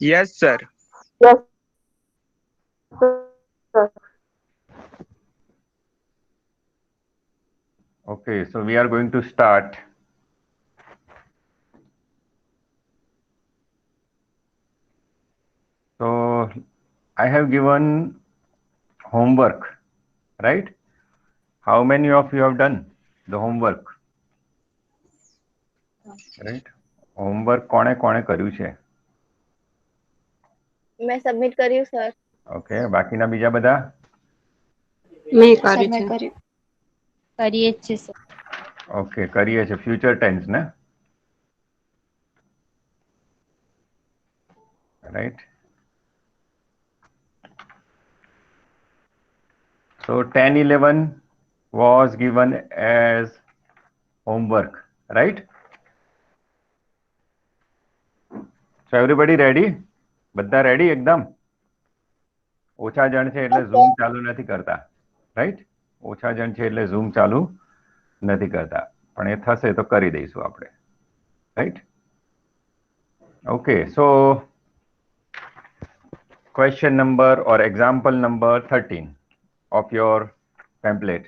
Yes, sir. Yes, sir. Okay, so we are going to start. So I have given homework, right? How many of you have done the homework? Right? Homework કોણે કોણે કર્યું છે? મેં submit કર્યું sir. Okay, બાકીના બીજા બધા? મેં સર કર્યું મેં છે. કર્યું કરીએ જ છે સર. ઓકે, કરીએ છે ફ્યુચર ટેન્સ ને? Right? So 10, 11 was given as homework, right? So everybody ready? બધા ready એકદમ? ઓછા જણ છે એટલે ઝૂમ ચાલુ નથી કરતા, રાઈટ? ઓછા જણ છે એટલે ઝૂમ ચાલુ નથી કરતા, પણ એ થશે તો કરી દઈશું આપણે, right? Okay, so question number or example number 13 of your pamphlet,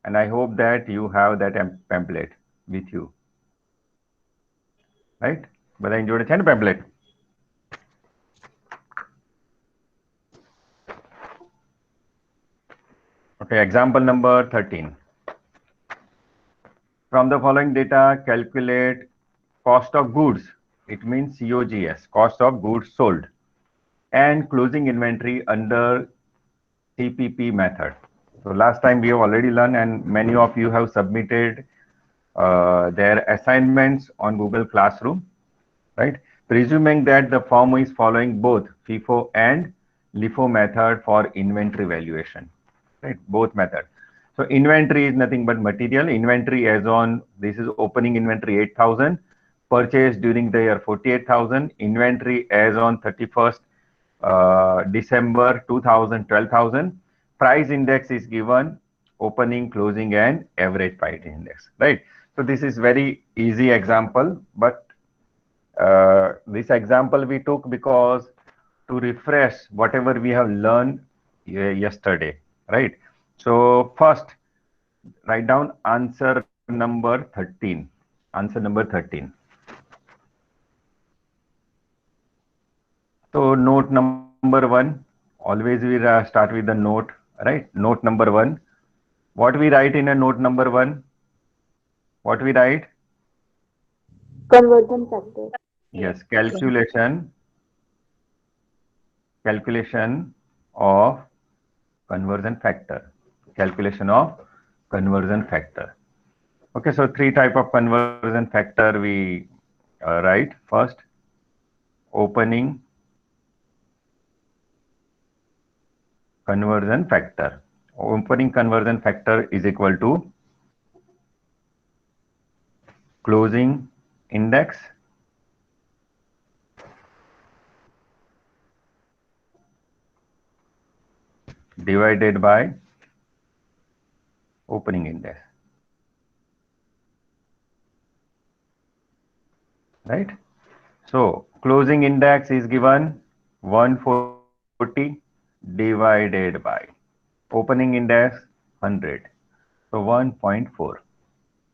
and I hope that you have that pamphlet with you, right? બધા જોડે છે ને pamphlet? Okay, example number 13. From the following data, calculate cost of goods. It means COGS, cost of goods sold, and closing inventory under CPP method. So last time we have already learned, and many of you have submitted their assignments on Google Classroom, right? Presuming that the firm is following both FIFO and LIFO method for inventory valuation, right? Both methods. So inventory is nothing but material. Inventory as on, this is opening inventory 8,000, purchase during the year 48,000, inventory as on 31st December 2000, 12,000. Price index is given, opening, closing, and average price index, right? So this is very easy example, but this example we took because to refresh whatever we have learned yesterday, right? So first, write down answer number 13. Answer number 13. So note number one, always we start with the note, right? Note number one. What we write in a note number one? What we write? Conversion factor. Yes, calculation of conversion factor. Calculation of conversion factor. Okay, so three type of conversion factor we write. First, opening conversion factor. Opening conversion factor is equal to closing index divided by opening index, right? So closing index is given 140 divided by opening index 100, so 1.4,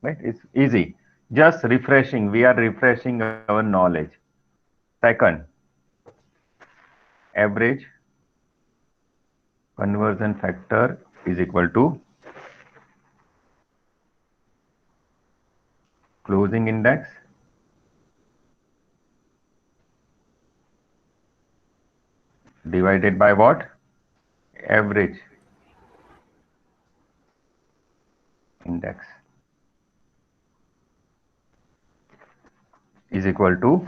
right? It's easy, just refreshing, we are refreshing our knowledge. Second, average conversion factor is equal to closing index divided by what? Average index is equal to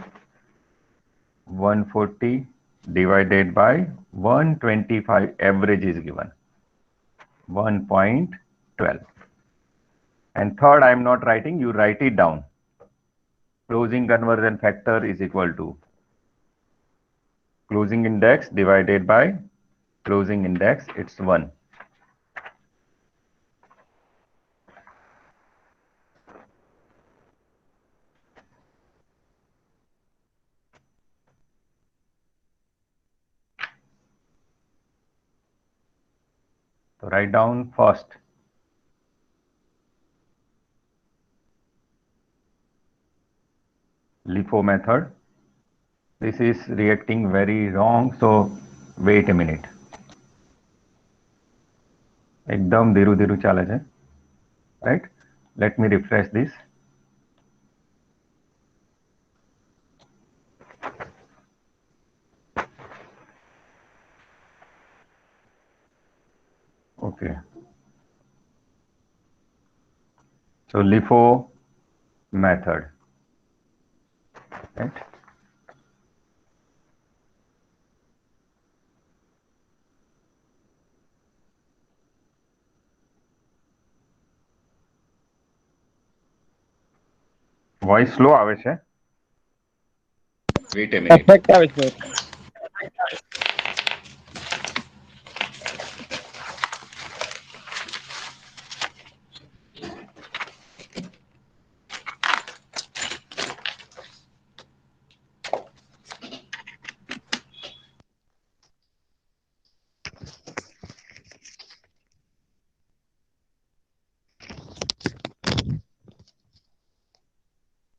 140 divided by 125, average is given 1.12. And third, I am not writing, you write it down. Closing conversion factor is equal to closing index divided by closing index, it's 1. So write down first. LIFO method. This is reacting very wrong, so wait a minute. एकदम धीरू धीरू चाले છે, right? Let me refresh this. Okay. So LIFO method, right? Voice slow આવે છે. Wait a minute. Perfect આવે છે.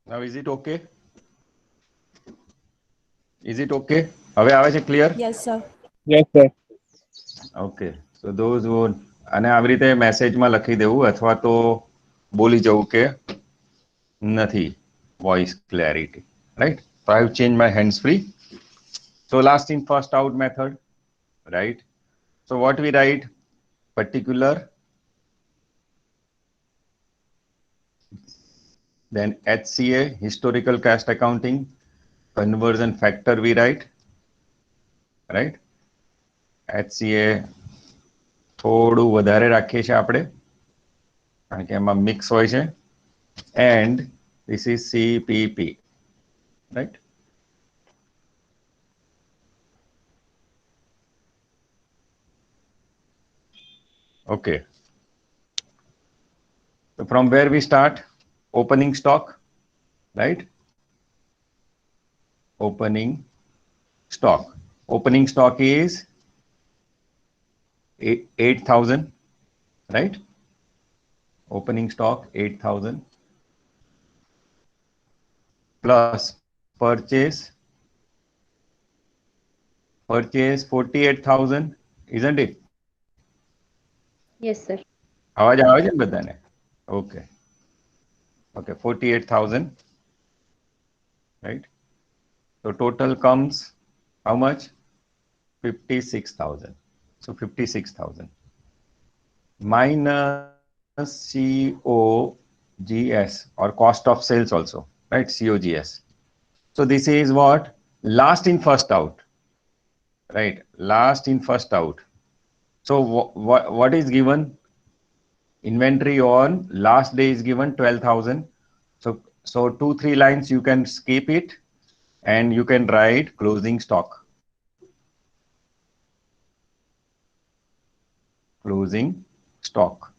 Now is it okay? Is it okay? હવે આવે છે clear? Yes, sir. Yes, sir. Okay. So those who અને આવી રીતે મેસેજમાં લખી દેવું અથવા તો બોલી જવું કે નથી voice clarity, right? So I have changed my hands free. So last in first out method, right? So what we write? Particular, then HCA, historical cash accounting, conversion factor we write, right? HCA થોડું વધારે રાખીએ છીએ આપણે કારણ કે એમાં mix હોય છે, and this is CPP, right? Okay. So from where we start? Opening stock, right? Opening stock. Opening stock is 8,000, right? Opening stock 8,000 plus purchase 48,000, isn't it? Yes, sir. આવાજ આવે છે ને બધાને? Okay. Okay, 48,000, right? So total comes how much? 56,000. So 56,000 minus COGS or cost of sales also, right? COGS. So this is what? Last in first out, right? Last in first out. So what is given? Inventory on last day is given 12,000. So 2-3 lines you can skip it and you can write closing stock. Closing stock,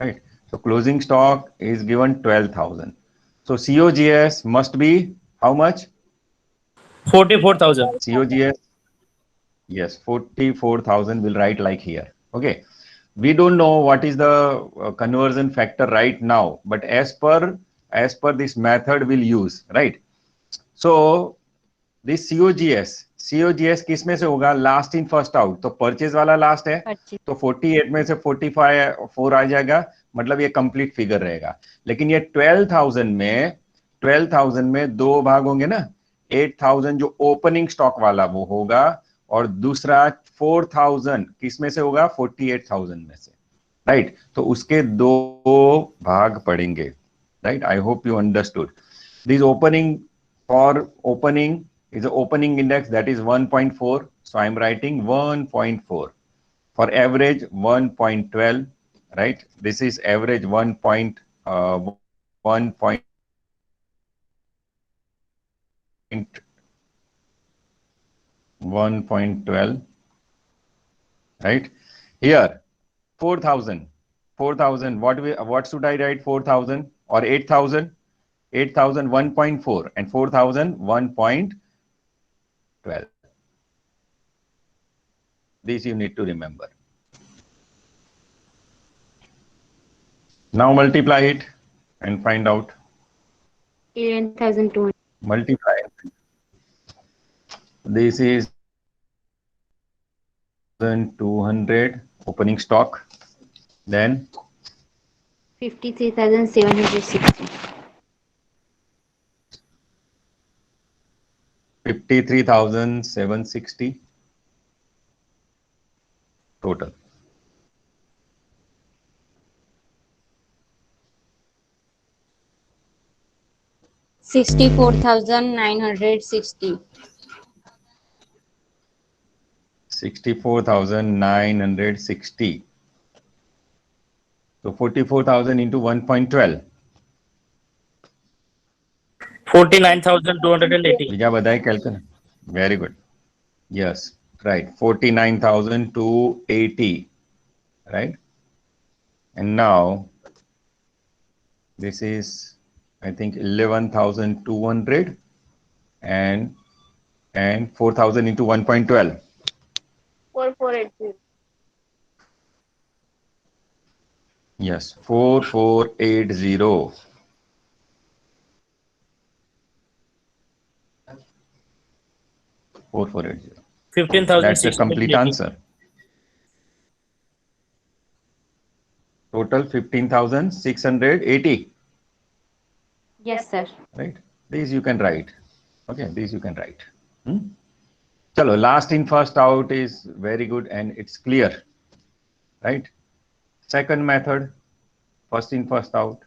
right? So closing stock is given 12,000. So COGS must be how much? 44,000. COGS, yes, 44,000 will write like here. Okay. We don't know what is the conversion factor right now, but as per this method we'll use, right? So this COGS किस में से होगा? Last in first out, तो purchase वाला last है, Purchase. तो 48 में से 4 आ जाएगा, मतलब ये कंप्लीट फिगर रहेगा। लेकिन ये 12,000 में दो भाग होंगे ना, 8,000 जो ओपनिंग स्टॉक वाला वो होगा और दूसरा 4,000 किस में से होगा? 48,000 में से, राइट? तो उसके दो भाग पड़ेंगे, right? I hope you understood this. Opening for opening is the opening index, that is 1.4. So I'm writing 1.4. For average 1.12, right? This is average 1.12, right? Here 4,000. What should I write? 4,000 or 8,000? 8,000 1.4 and 4,000 1.12. This you need to remember. Now multiply it and find out. 11,200. Multiply. This is 11,200 opening stock. Then 53,760. 53,760 total. $64,960. 64,960. So 44,000 into 1.12. 49,280. Vijay Badai calculate. Very good. Yes, right. 49,280. Right. And now this is, I think, 11,200 and 4,000 into 1.12. 4480. Yes, 4480. That's the complete 15,680. answer. Total 15,680. Yes, sir. Right. These you can write. Okay, these you can write. Chalo, last in, first out is very good and it's clear. Right. Second method, first in, first out.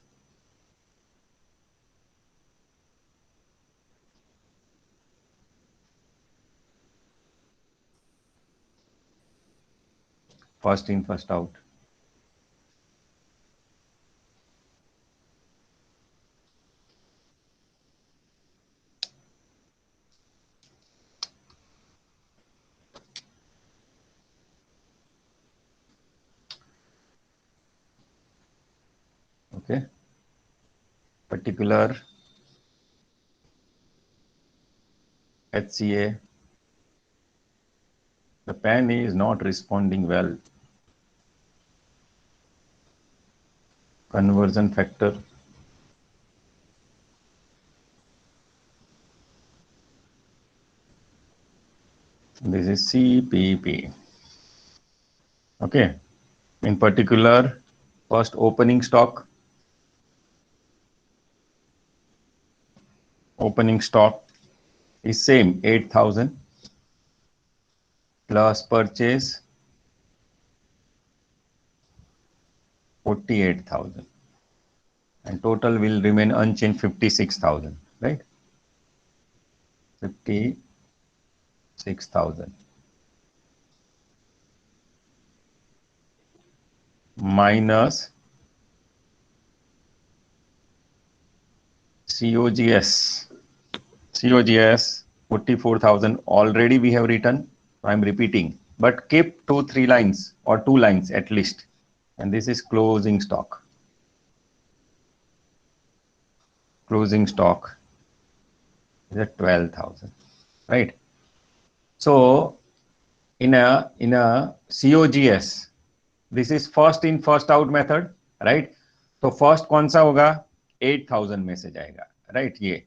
First in, first out. Okay. Particular HCA. The pen is not responding well. Conversion factor. This is CPP. Okay. In particular, first opening stock. Opening stock is same, 8,000 plus purchase 48,000 and total will remain unchanged, 56,000, right? 56,000 minus COGS. COGS 44,000 already we have written. I'm repeating, but keep 2-3 lines or 2 lines at least. And this is closing stock. Closing stock is at 12,000, right? So in a COGS, this is first in first out method, right? तो first कौन सा होगा, 8,000 में से जाएगा, right? ये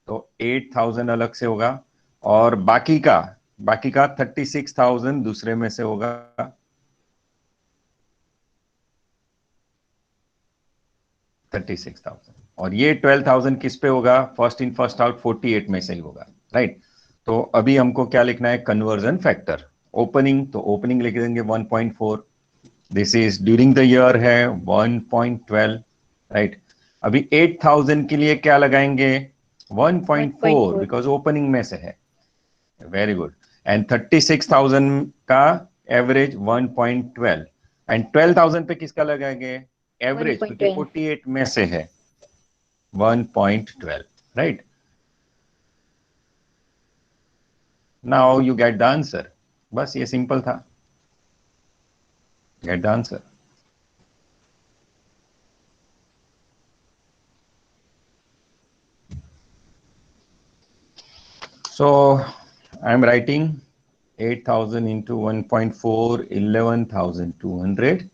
तो 8,000 अलग से होगा और बाकी का 36,000 दूसरे में से होगा। 36,000 और ये 12,000 किस पे होगा, फर्स्ट इन फर्स्ट आउट 48 में से ही होगा, राइट? तो अभी हमको क्या लिखना है, कन्वर्जन फैक्टर। ओपनिंग, तो ओपनिंग लिख देंगे 1.4, this is during the year है 1.12, राइट? अभी 8,000 के लिए क्या लगाएंगे, 1.4 बिकॉज ओपनिंग में से है। Very good. एंड 36,000 का एवरेज 1.12 एंड 12,000 पे किसका लगाएंगे, एवरेज, क्योंकि 48 में से है 1.12, right? Now you get the answer. बस ये सिंपल था, get the answer. So I am writing 8,000 into 1.4, 11,200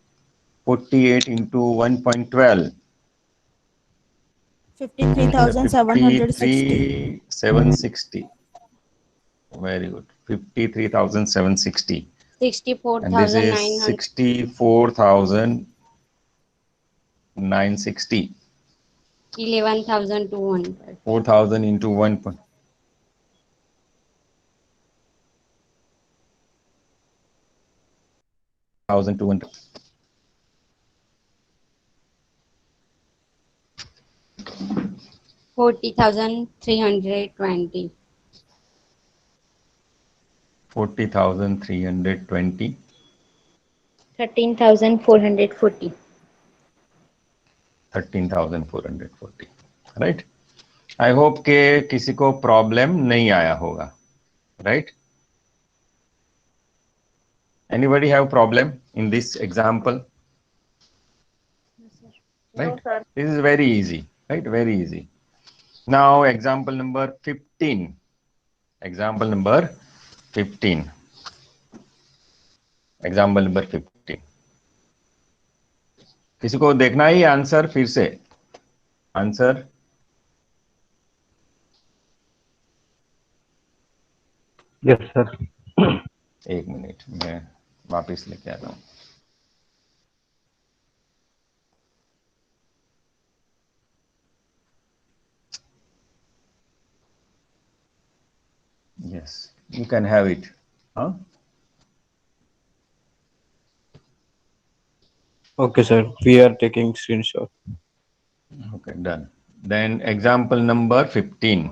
48 into 1.12. 53,760. 53,760. Very good. 53,760. And this is 64,900. 64,960. 11,200. 4,000 into 1. 1,200. $40,320. 40,320. 13,440. 13,440. Right. I hope के किसी को प्रॉब्लम नहीं आया होगा. Right. Anybody have problem in this example? No, Right. sir. This is very easy. Right. Very easy. Now example number 15. Example number 15. Example number 15. किसी को देखना ही answer फिर से. Answer yes sir. एक मिनट मैं वापस लेके आता हूँ. Yes, you can have it. Huh? Okay sir, we are taking screenshot. Okay, done. Then example number 15.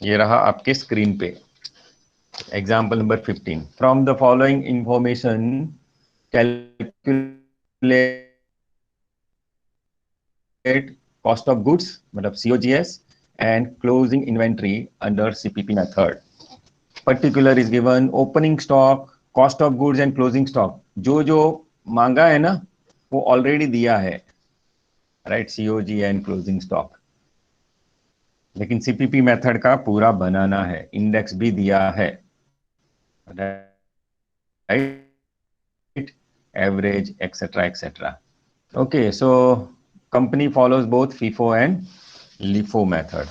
ये रहा आपके स्क्रीन पे. Example number 15. From the following information, calculate cost of goods, मतलब COGS, and closing inventory under CPP method. Particular is given opening stock, cost of goods and closing stock. जो मांगा है ना वो ऑलरेडी दिया है. Right. COG and closing stock. लेकिन CPP method का पूरा बनाना है. इंडेक्स भी दिया है. Right. Average etcetera etcetera. Okay. So company follows both FIFO and LIFO method.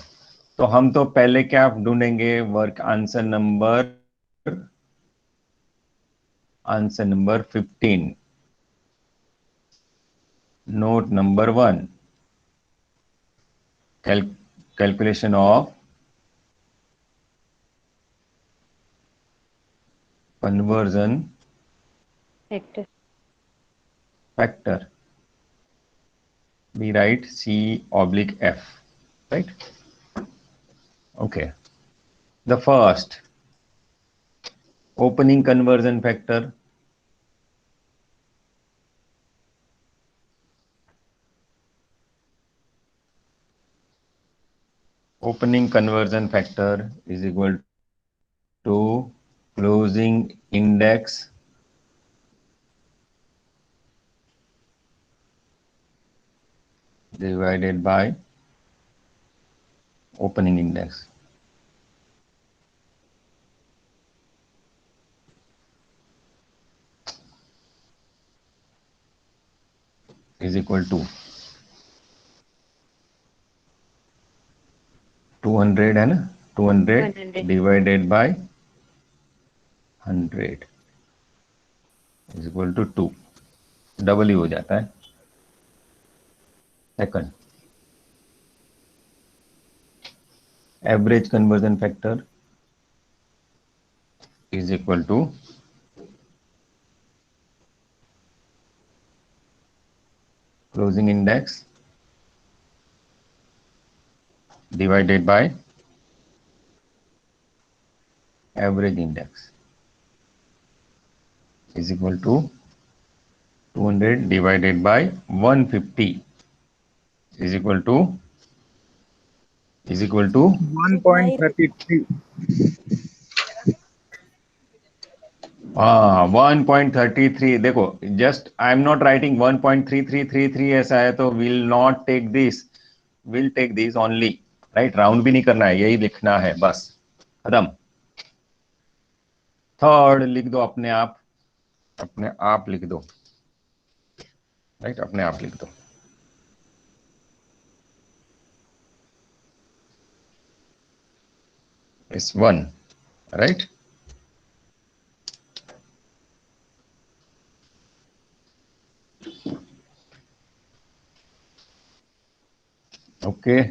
तो हम तो पहले क्या ढूंढेंगे? Work answer number 15. Note number 1. Calculation of conversion factor. We write C/F. Right? Okay. The first, opening conversion factor. Opening conversion factor is equal to closing index divided by opening index. Is equal to 200 है ना. 200 divided by 100 is equal to 2. Double ही हो जाता है. Second, average conversion factor is equal to closing index divided by average index is equal to 200 divided by 150 is equal to 1.33. 1.33. देखो, just I am not writing 1.3333 ऐसा है तो will not take this, will take this only. Right. Round भी नहीं करना है, यही लिखना है बस. खत्म. थर्ड लिख दो अपने आप लिख दो. राइट, अपने आप लिख दो। इस 1, right. Okay,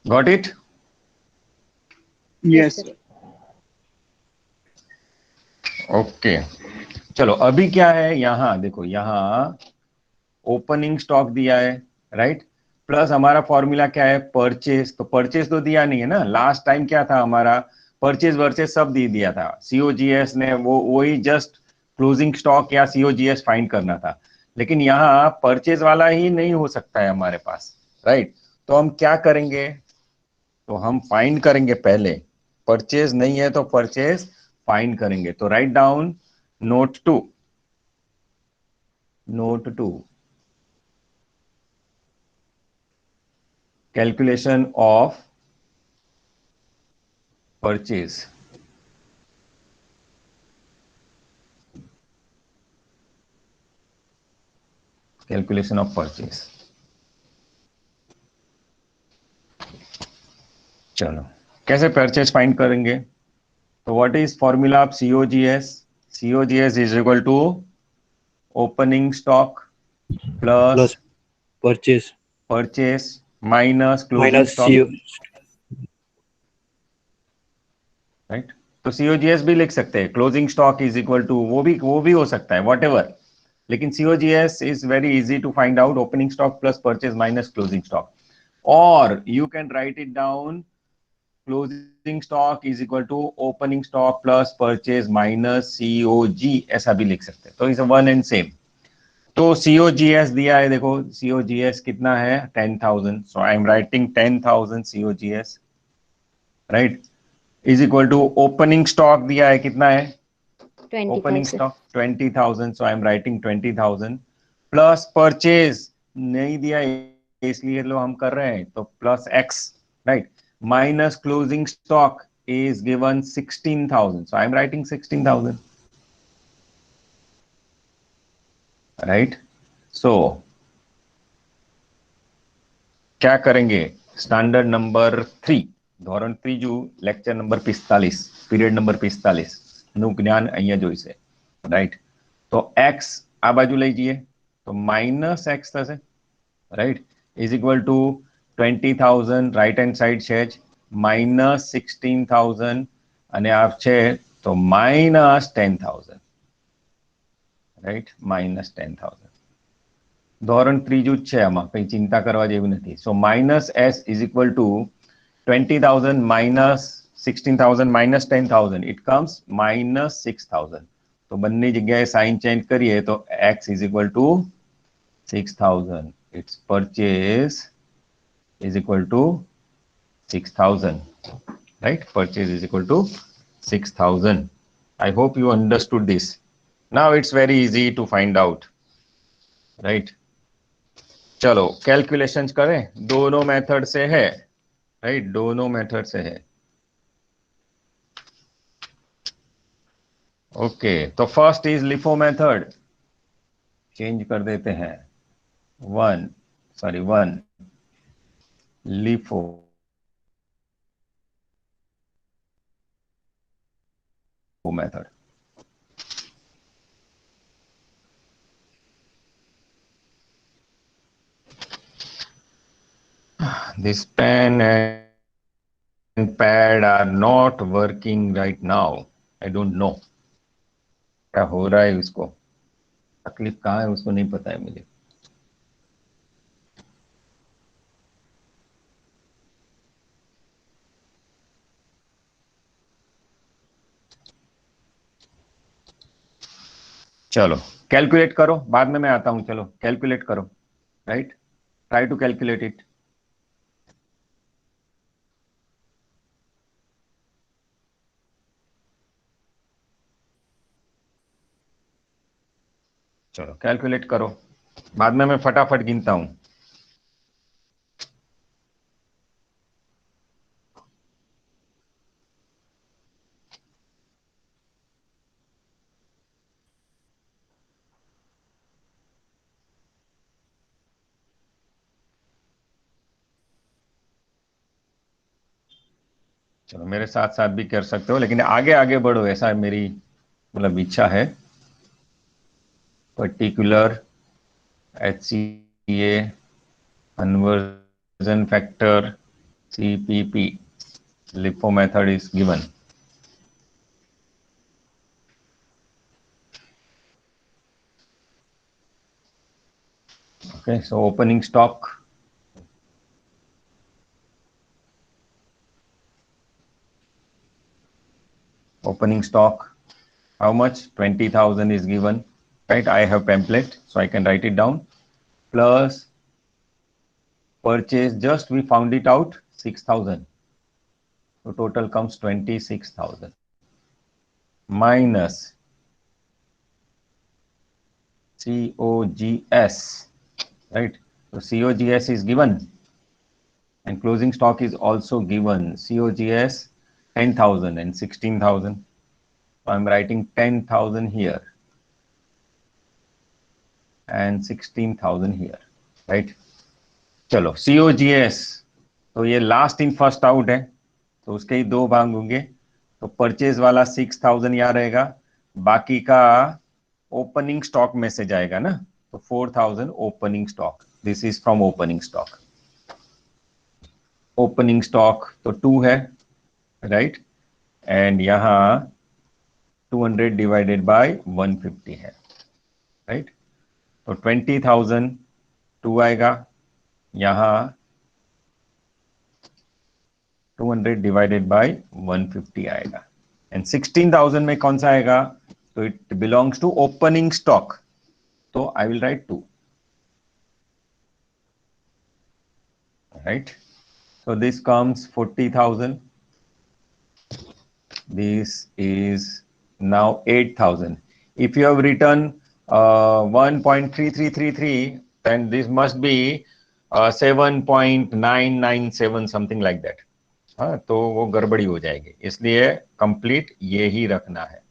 got it. Yes. Okay, चलो अभी क्या है, यहां देखो, यहां ओपनिंग स्टॉक दिया है, राइट। प्लस हमारा फॉर्मूला क्या है, परचेज। तो परचेज तो दिया नहीं है ना, लास्ट टाइम क्या था हमारा, परचेज वर्चेज सब दे दिया था। सीओजीएस ने वो वही जस्ट क्लोजिंग स्टॉक या सीओजीएस फाइंड करना था, लेकिन यहाँ परचेज वाला ही नहीं हो सकता है हमारे पास, राइट। तो हम क्या करेंगे, तो हम फाइंड करेंगे पहले, परचेज नहीं है तो परचेज फाइंड करेंगे। तो write down note 2, note 2, calculation of purchase, calculation of purchase। चलो कैसे परचेज फाइंड करेंगे, तो what is formula of COGS, COGS is equal to opening stock plus Plus purchase purchase minus closing minus stock, CO. Right. तो COGS भी लिख सकते हैं, closing stock is equal to, वो भी हो सकता है व्हाटएवर, लेकिन COGS is very easy to find out, opening stock plus purchase minus closing stock. और you can write it down, closing stock is equal to opening stock plus purchase minus COG, ऐसा भी लिख सकते हैं। तो is one and same. तो COGS दिया है, देखो सीओजीएस कितना है 10,000, so I am writing 10,000 COGS, right, is equal to opening stock दिया है कितना है, opening 20,000. Stock 20,000, so I am writing 20,000 plus purchase नहीं दिया है, इसलिए लो हम कर रहे हैं, तो plus x, right, minus closing stock is given 16,000, so I'm writing 16,000, right। so क्या करेंगे, स्टैंडर्ड नंबर 3, ધોરણ 3 લેક્ચર નંબર 45, પીરિયડ નંબર 45 નું જ્ઞાન અહીંયા જોઈશે, રાઈટ। તો x આ બાજુ લઈ જઈએ તો માઇનસ x થશે, right, is equal to 20,000 right hand side છે જ, માઇનસ 16,000 અને આ છે તો માઇનસ 10,000, રાઈટ, માઇનસ 10,000। ધોરણ 3 જ છે, આમાં કઈ ચિંતા કરવા જેવી નથી। So minus s is equal to 20,000 minus 16,000 minus 10,000, it comes minus 6,000। તો બંને જગ્યાએ સાઇન ચેન્જ કરીએ તો x is equal to 6,000, it's purchase is equal to 6,000, right? Purchase is equal to 6,000. I hope you understood this. Now it's very easy to find out, right? चलो calculations करें, दोनों method से है, right, दोनों method से है। Okay, तो first is LIFO method, change कर देते हैं, 1 LIFO method. This pen and pad are not working right now. I don't know क्या हो रहा है, उसको तकलीफ कहाँ है उसको नहीं पता है मुझे। चलो कैलकुलेट करो, बाद में मैं आता हूं, चलो कैलकुलेट करो, right, try to calculate it. चलो कैलकुलेट करो, बाद में मैं फटाफट गिनता हूं। चलो मेरे साथ साथ भी कर सकते हो, लेकिन आगे आगे बढ़ो, ऐसा मेरी मतलब इच्छा है। Particular HCA conversion factor CPP LIFO method is given. Okay, so opening stock. Opening stock, how much? 20,000 is given, right? I have pamphlet, so I can write it down. Plus purchase, just we found it out, 6,000. So total comes 26,000. Minus COGS, right? So COGS is given. And closing stock is also given. COGS 10,000 and 16,000. So I'm writing 10,000 here and 16,000 here, right? चलो COGS, तो ये last in first out है, तो उसके ही दो भाग होंगे। तो परचेज वाला 6,000 यहाँ रहेगा, बाकी का ओपनिंग स्टॉक में से जाएगा ना, तो 4,000 opening stock. This is from opening stock. Opening stock तो 2 है, राइट? एंड यहां 200 डिवाइडेड बाय 150 है, राइट? तो 20,000 2 आएगा, यहां 200 डिवाइडेड बाय 150 आएगा, एंड 16,000 में कौन सा आएगा? तो it belongs to opening stock, तो I will write 2, right? So this comes 40,000. This is now 8,000. If you have written 1.3333, then this must be 7.997, something like that. हाँ, तो वो गड़बड़ी हो जाएगी, इसलिए कंप्लीट ये ही रखना है।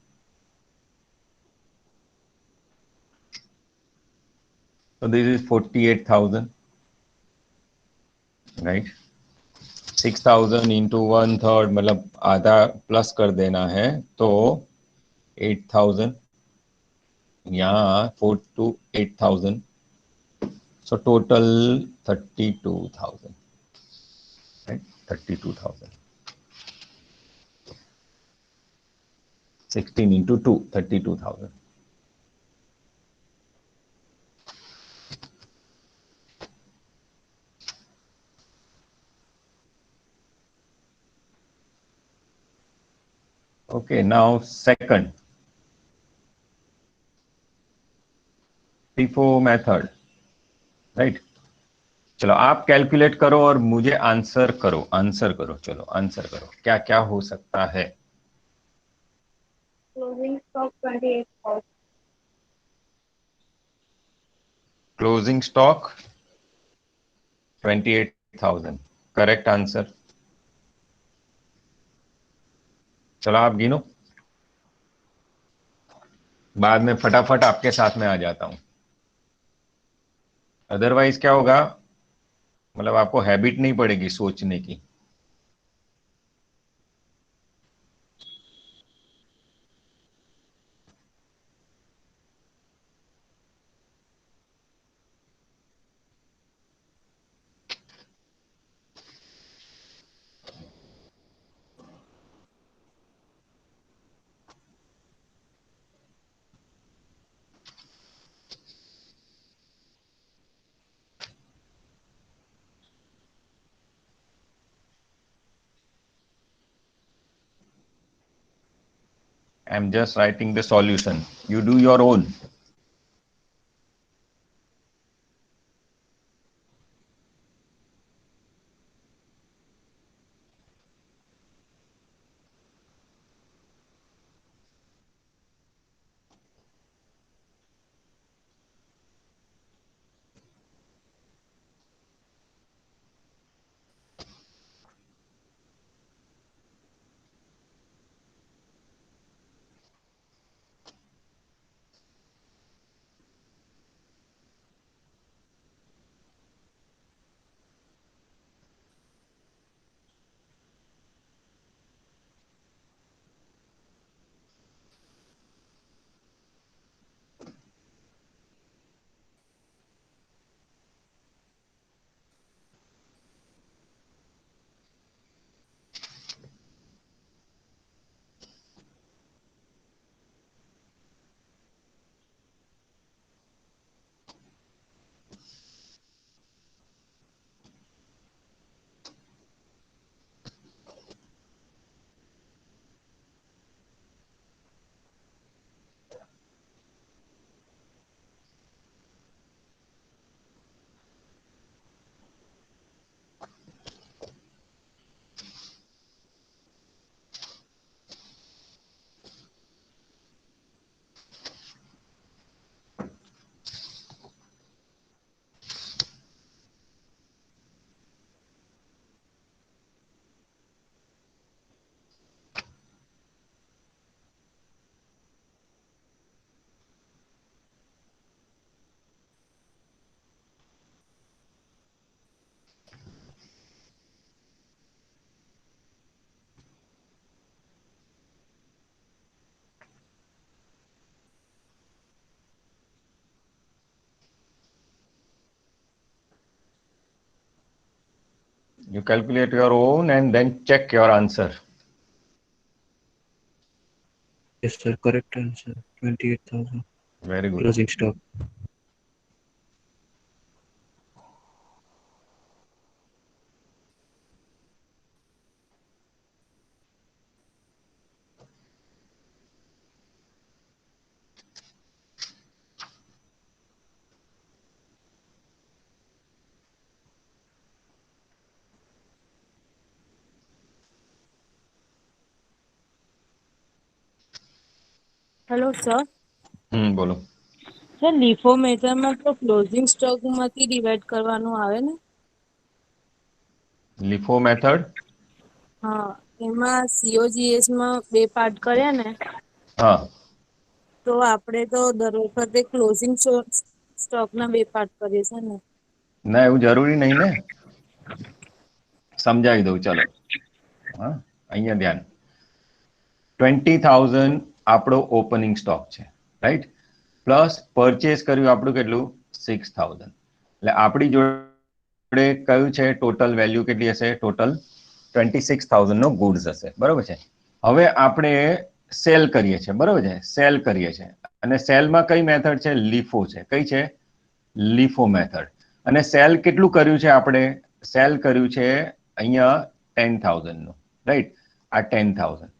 So this is 48,000, right? 6,000 into 1/3, मतलब आधा प्लस कर देना है, तो 8,000, यहाँ 4 to 8,000, so total 32,000, right? 32,000, 16 into 2, 32,000. Okay, now second FIFO method, right? चलो आप कैलकुलेट करो और मुझे आंसर करो, चलो आंसर करो, क्या क्या हो सकता है? Closing stock 28,000. Closing stock 28,000, correct answer. चलो आप गिनो, बाद में फटाफट आपके साथ में आ जाता हूं, अदरवाइज क्या होगा, मतलब आपको हैबिट नहीं पड़ेगी सोचने की। I am just writing the solution, you do your own. You calculate your own and then check your answer. Yes, sir. Correct answer. 28,000. Very good. Closing stock. Hello sir. બોલો. Sir લીફો મેથડમાં તો closing સ્ટોકમાંથી divide કરવાનું આવે ને? LIFO method. હા, એમાં COGS માં 2 part કર્યા ને હા, તો આપણે તો દર વખતે ક્લોઝિંગ સ્ટોકના 2 પાર્ટ કરીએ છે ને. ના એવું જરૂરી નહીં ને. સમજાવી દઉં ચલો. હા, અહીંયા ધ્યાન. 20,000 આપણો ઓપનિંગ સ્ટોક છે, રાઈટ? પ્લસ પરચેસ કર્યું આપણું કેટલું 6,000. એટલે આપણી જોડે કયું છે ટોટલ વેલ્યુ કેટલી હશે? ટોટલ 26,000 નો ગુડ્સ હશે, બરોબર છે? હવે આપણે સેલ કરીએ છીએ, બરોબર છે? સેલ કરીએ છીએ અને સેલમાં કઈ મેથડ છે? લીફો છે. કઈ છે? લીફો મેથડ. અને સેલ કેટલું કર્યું છે આપણે? સેલ કર્યું છે અહીંયા 10,000 નું, રાઈટ? આ 10,000.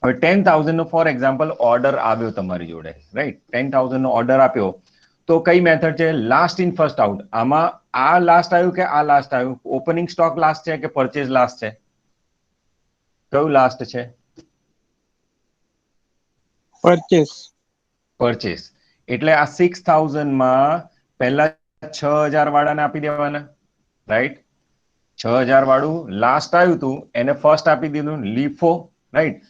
હવે 10,000 નો ફોર એક્ઝામ્પલ ઓર્ડર આવ્યો તમારી જોડે, રાઈટ? 10,000 નો ઓર્ડર આપ્યો તો કઈ મેથડ છે? Last in first out. આમાં આ લાસ્ટ આવ્યું કે આ લાસ્ટ આવ્યું? ઓપનિંગ સ્ટોક લાસ્ટ છે કે પરચેઝ લાસ્ટ છે? કયું લાસ્ટ છે? પરચેસ. પરચેસ. એટલે આ 6,000 માં પહેલા 6,000 વાળાને આપી દેવાના, રાઈટ? 6,000 વાળું લાસ્ટ આવ્યું હતું એને ફર્સ્ટ આપી દીધું, લીફો, રાઈટ?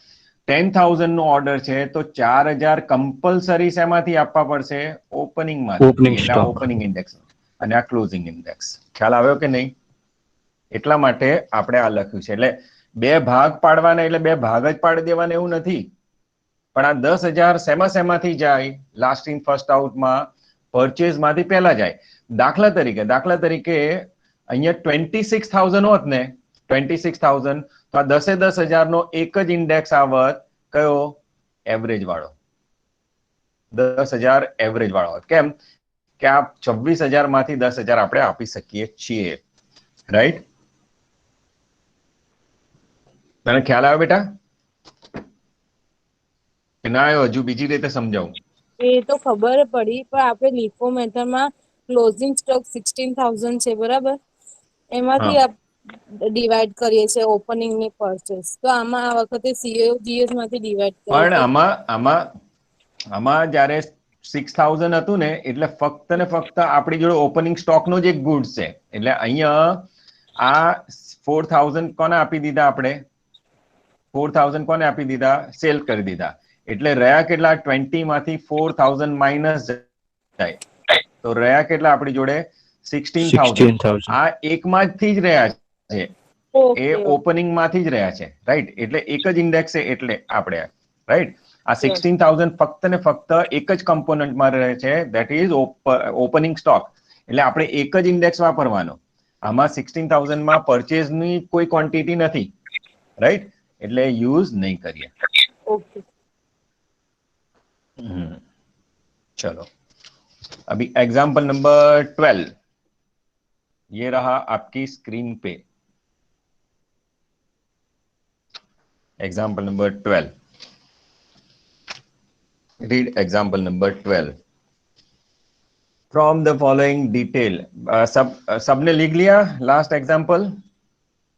10,000 નો ઓર્ડર છે તો 4,000 કમ્પલસરી શેમાંથી આપવા પડશે? ઓપનિંગ માંથી. Opening એટલે stock. ઓપનિંગ ઇન્ડેક્સ અને આ ક્લોઝિંગ ઇન્ડેક્સ. ખ્યાલ આવ્યો કે નહીં? એટલા માટે આપણે આ લખ્યું છે. એટલે 2 ભાગ પાડવાના એટલે 2 ભાગ જ પાડી દેવાના એવું નથી. પણ આ 10,000 શેમાંથી જાય? લાસ્ટ ઇન ફર્સ્ટ આઉટમાં પરચેઝ માંથી પહેલા જાય. દાખલા તરીકે અહીંયા 26,000 હોત ને, 26,000 તો આ 10,000 નો એક જ ઇન્ડેક્સ આવત. કયો? એવરેજ વાળો. 10,000 એવરેજ વાળો હોત. કેમ કે આ 26,000 માંથી 10,000 આપણે આપી શકીએ છીએ, રાઈટ? તને ખ્યાલ આવ્યો બેટા કે ના આવ્યો? હજુ બીજી રીતે સમજાવું? એ તો ખબર પડી, પણ આપણે લીફો મેથડમાં ક્લોઝિંગ સ્ટોક 16,000 છે, બરાબર? એમાંથી ડિવાઈડ કરીએ છીએ ઓપનિંગ ની પરચેસ. તો આમાં આ વખતે COGS માંથી ડિવાઈડ કરીએ. પણ આમાં જ્યારે 6,000 હતું ને એટલે ફક્ત ને ફક્ત આપણી જોડે ઓપનિંગ સ્ટોક નો જ એક ગુડ્સ છે. એટલે અહીંયા આ 4,000 કોને આપી દીધા? આપણે 4,000 કોને આપી દીધા? સેલ કરી દીધા. એટલે રહ્યા કેટલા? 20 માંથી 4,000 માઇનસ જાય તો રહ્યા કેટલા આપણી જોડે? 16,000. આ એકમાંથી જ રહ્યા છે, એ ઓપનિંગ માંથી જ રહ્યા છે, રાઈટ? એટલે એક જ ઇન્ડેક્સ છે એટલે આપણે, રાઈટ? આ 16,000 ફક્ત ને ફક્ત એક જ કમ્પોનન્ટમાં રહે છે, ધેટ ઇઝ ઓપનિંગ સ્ટોક. એટલે આપણે એક જ ઇન્ડેક્સ વાપરવાનો. આમાં 16,000 માં પરચેઝ ની કોઈ ક્વોન્ટિટી નથી, રાઈટ? એટલે યુઝ નહીં કરીએ. ઓકે. चलो अभी एग्जाम्पल नंबर 12 ये रहा आपकी स्क्रीन पे. Example number 12. Read example number 12. From the following detail. सबने लिख लिया लास्ट एग्जाम्पल?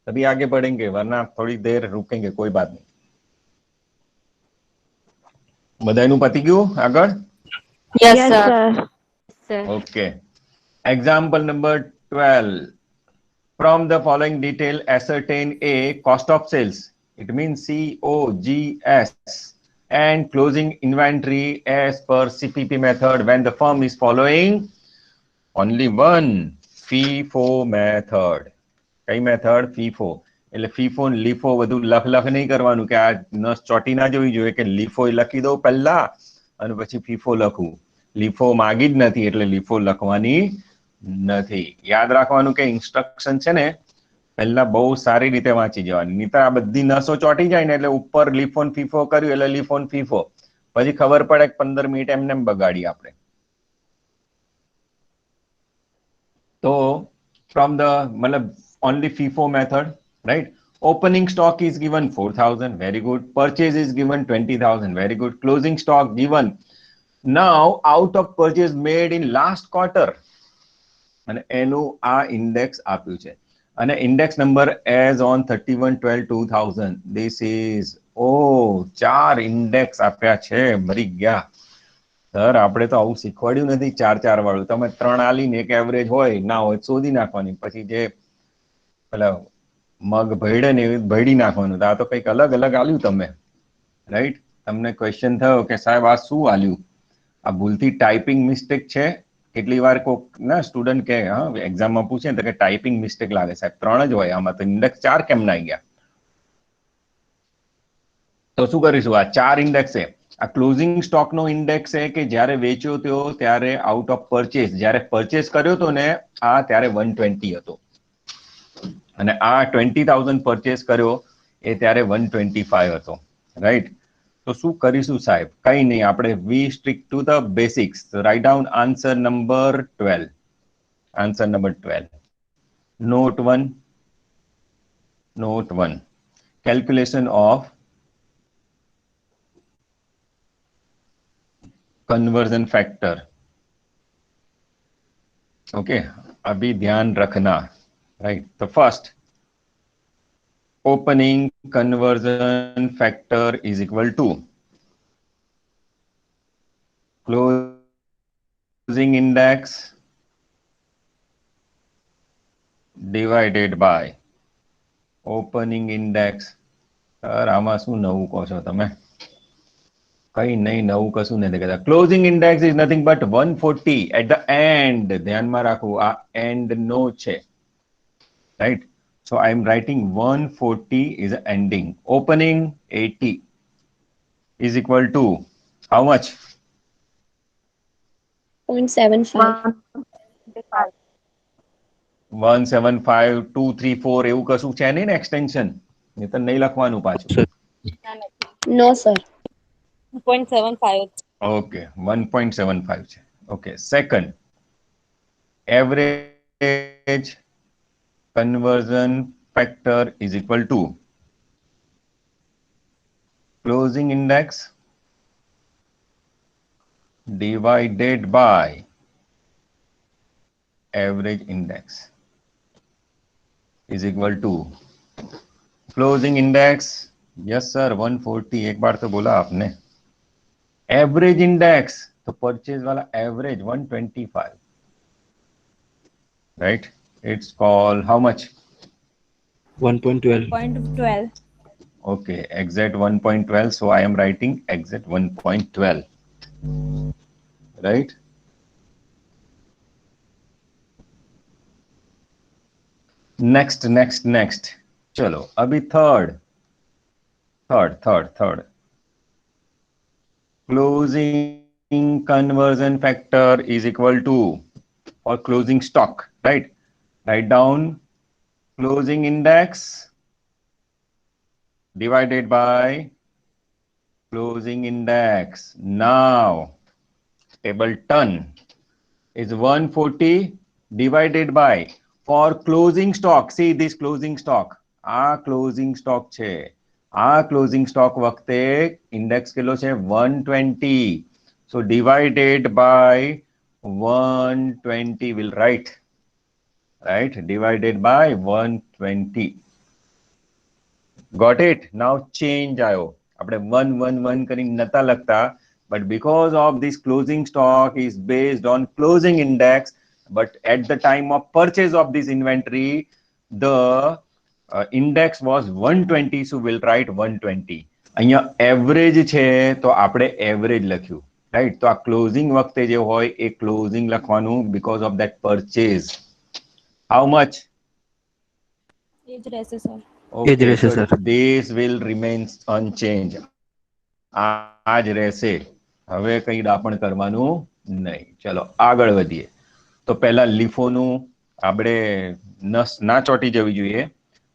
तभी आगे बढ़ेंगे, वरना थोड़ी देर रुकेंगे, कोई बात नहीं. બધાયનું પતી ગયું? આગળ? Yes, sir. Sir. Okay. Example number 12. From the following detail, ascertain A, cost of sales. It means COGS. And closing inventory as per CPP method when the firm is following only one FIFO method. કઈ method? FIFO. એટલે FIFO ને LIFO બધું લખ નહીં કરવાનું કે આ નસ ચોટી ના જોવી જોઈએ કે LIFO લખી દઉં પહેલા અને પછી FIFO લખું. LIFO માગી જ નથી એટલે LIFO લખવાની નથી. યાદ રાખવાનું કે ઇન્સ્ટ્રક્શન છે ને પહેલા બહુ સારી રીતે વાંચી જવાની, નહીં તો આ બધી નસો ચોટી જાય ને એટલે ઉપર લીફોન ફીફો કર્યું એટલે લીફોન ફીફો, પછી ખબર પડે કે 15 મિનિટ એમને બગાડી આપણે. તો from the मतलब only FIFO method, right? Opening stock is given 4,000, very good. Purchase is given 20,000, very good. Closing stock given. Now out of purchase made in last quarter, અને એનું આ ઇન્ડેક્સ આપ્યું છે, અને index number as on 31/12/2000. This is, ચાર index આપ્યા છે, મરી ગયા સર. આપણે તો આવું શીખવાડ્યું નથી 4-4 વાળું. તમે 3 આલીને એક એવરેજ હોય ના હોય શોધી નાખવાની, પછી જે પેલા મગ ભેડે ને એવી ભેડી નાખવાનું. આ તો કંઈક અલગ અલગ આલ્યું તમે, રાઈટ? તમને ક્વેશ્ચન થયો કે સાહેબ આ શું આલ્યું? આ ભૂલથી ટાઈપિંગ મિસ્ટેક છે. કેટલી વાર કોક ના સ્ટુડન્ટ કે હા એક્ઝામમાં પૂછે તો કે ટાઈપિંગ મિસ્ટેક લાગે. સાહેબ 3 જ હોય, આમાં તો ઇન્ડેક્સ 4 કેમ ના આવી ગયા? તો શું કરીશું? આ 4 ઇન્ડેક્સ છે. આ ક્લોઝિંગ સ્ટોક નો ઇન્ડેક્સ છે કે જ્યારે વેચ્યો હતો ત્યારે આઉટ ઓફ પરચેસ, જ્યારે પરચેસ કર્યો હતો ને આ ત્યારે 120 હતો, અને આ 20,000 પરચેસ કર્યો એ ત્યારે 125 હતો, રાઈટ? તો શું કરીશું સાહેબ? કઈ નહીં, આપણે we stick to the basics. Write down answer number 12. Answer number 12. Note 1. Calculation of conversion factor. Okay, अभी ध्यान रखना, राइट? तो first, opening conversion factor is equal to closing index divided by opening index. Sir आमा शू नवुं कहो छो तमे? कई नहीं, नवुं कशुं नहीं कहता. Closing index is nothing but 140 at the end. ध्यान में राखो आ एंड नो छे, right? So I am writing 140 is ending. Opening 80 is equal to how much? 0.75. 175 2 3 4 એવું કશું છે નહીં ને એક્સટેન્શન? એ તો નહીં લખવાનું પાછું. No, sir. 0.75. ઓકે, 1.75 છે. Okay, second, average conversion factor is equal two closing index divided by average index is equal to closing index. yes sir, 140. एक बार तो बोला आपने. एवरेज इंडेक्स तो परचेज वाला average 125, right? It's called how much? 1.12. 0.12. okay, exact 1.12. so I am writing exact 1.12, right? Next. चलो अभी third. Closing conversion factor is equal to और closing stock, right? Write down closing index divided by closing index. Now table turn is 140 divided by, for closing stock, see this closing stock, આ closing stock છે. આ closing stock વખતે index કેટલો છે? 120. so divided by 120 will write, right? divided by 120. got it? now change આયો. આપણે 1 કરીને નતા લખતા, but because of this closing stock is based on closing index, but at the time of purchase of this inventory the index was 120, so we'll write 120. અહીંયા average છે તો આપણે average લખ્યું, રાઈટ? તો આ ક્લોઝિંગ વખતે જે હોય એ ક્લોઝિંગ લખવાનું because of that purchase. how much? એ જ રહેશે સર. Okay, રહેશે, so sir. this will remain unchanged. આ જ રહેશે. હવે કઈ ડાપણ કરવાનું નહીં. ચલો આગળ વધીએ. તો પહેલા લીફોનું આપણે ના ચોટી જવી જોઈએ.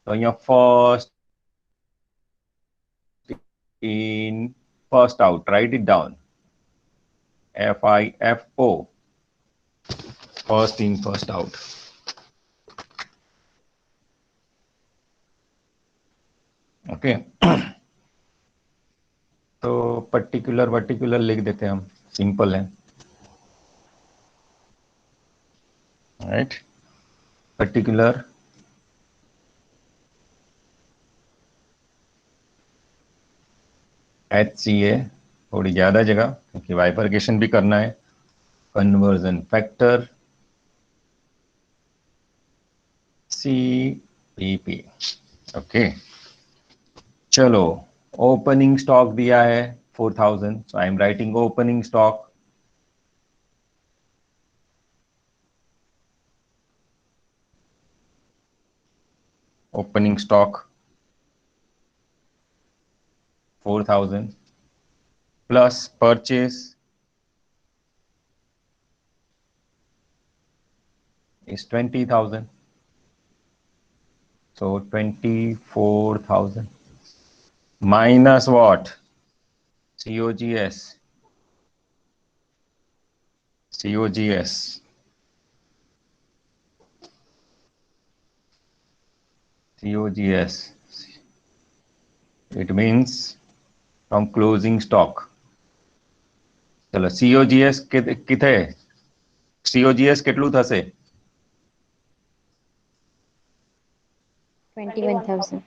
તો અહીંયા first in, first out. Write it down. FIFO. First in, first out. Okay तो पर्टिकुलर वर्टिकुलर लिख देते हैं हम, सिंपल है, राइट। पर्टिकुलर HCA, थोड़ी ज्यादा जगह क्योंकि बाइफरकेशन भी करना है। Conversion factor CPP। ओके चलो, ओपनिंग स्टॉक दिया है 4000, so I am writing opening stock. Opening stock 4000 plus purchase is 20,000, so 24,000 minus what? COGS. COGS. COGS. It means from closing stock. चलो COGS किथे? COGS કેટલું થશે? 21,000.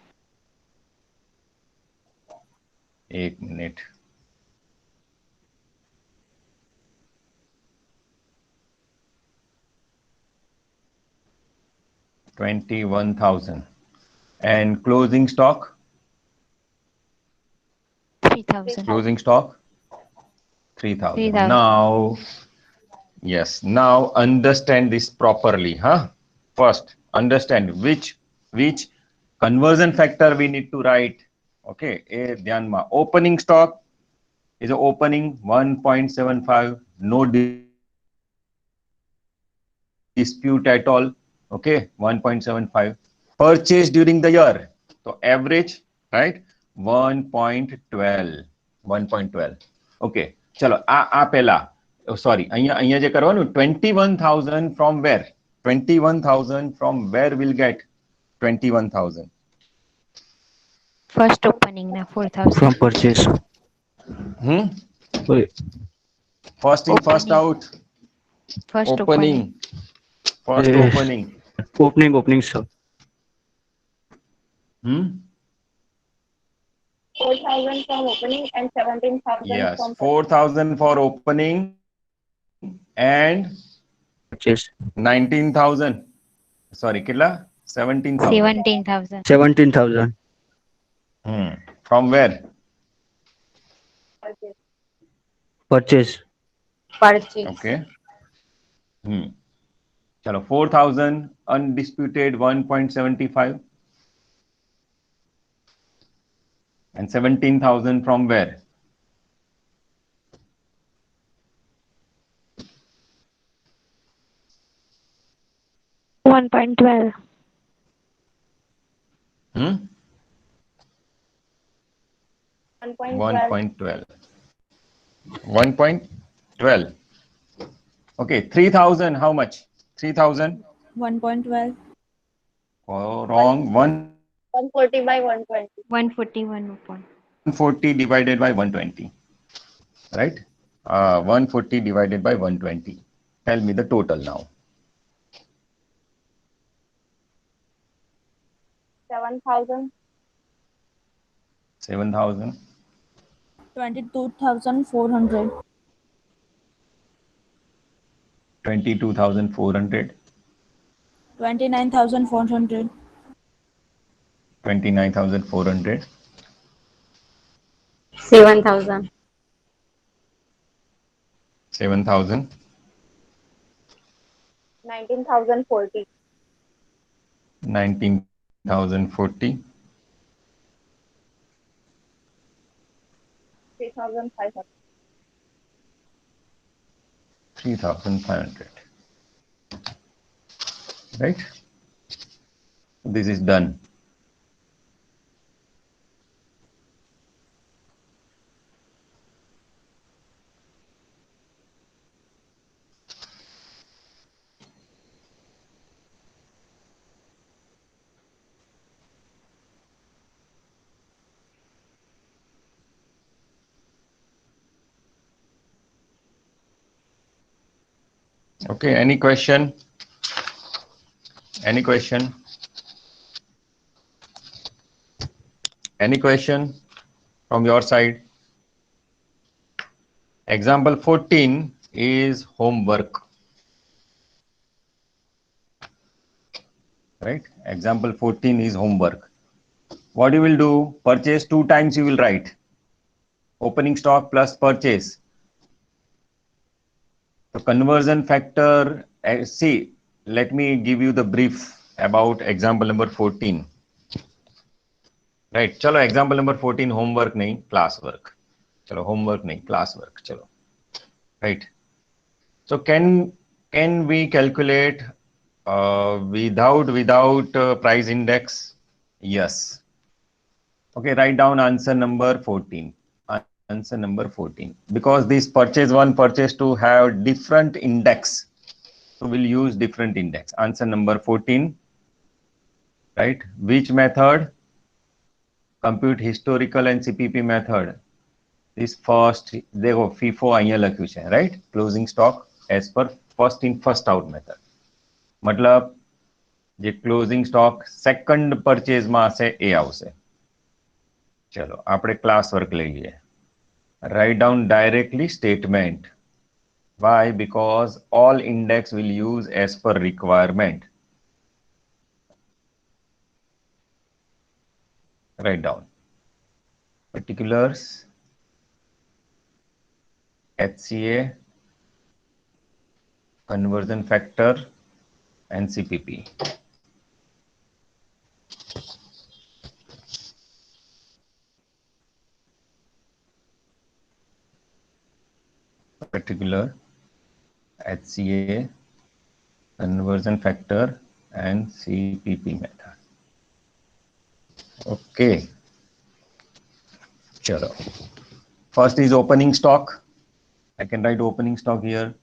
एक minute, $21,000 and closing stock. 3,000. Closing stock 3,000. 3,000. Now, yes, now understand this properly, huh? First, understand which conversion factor we need to write. Okay, a dhyan ma. Opening stock is a opening 1.75, no dispute at all. Okay, 1.75. Purchase during the year, so average, right? 1.12. 1.12. Okay, चलो आ पहला, sorry અહીંયા જે કરવાનું 21,000 from where? 21,000 from where will get 21,000? First opening na 4,000. From purchase. Sorry. First in, first Opening. out. First Opening. First Yes. opening. Opening, sir. 4,000 from opening and 17,000 Yes, from 4,000 for opening and Purchase. 19,000. Sorry, kitla? 17,000. 17,000. 17,000. From where? Purchase. Purchase. Okay. Chalo, 4,000 undisputed 1.75 and 17,000 from where? $1.12. 1.12. 1.12. Okay, 3,000, how much? 3,000? 1.12. Oh, wrong. 140 by 120. 141. 140 divided by 120. Right? 140 divided by 120. Tell me the total now. 7,000. 7,000. 22,400. 22,400. 29,400. 29,400. 7,000. 7,000. 19,040. 19,040. 3,500. 3,500. Right? This is done. Okay, any question? Any question? Any question from your side? Example 14 is homework. Right? Example 14 is homework. What you will do? Purchase 2 times you will write. Opening stock plus purchase. So conversion factor, see, let me give you the brief about example number 14. Right, chalo example number 14 homework nahi, class work. Chalo homework nahi, class work. Chalo. Right. So can we calculate without price index? Yes. Okay, write down answer number 14. Answer number 14. Because this purchase 1, purchase 2 have different index. So we'll use different index. Answer number 14. Right. Which method? Compute historical and CPP method. This first, देखो FIFO અહીંયા લખ્યું છે, right? Closing stock as per first in first out method. मतलब જે closing stock second purchase માં હશે એ આવશે. ચલો આપણે class work લઈ લઈએ. Write down directly statement. Why? Because all index will use as per requirement. Write down particulars, HCA, conversion factor, and CPP. Particular, HCA, conversion factor, and CPP method. Okay. Chalo. First is opening stock. I can write opening stock here.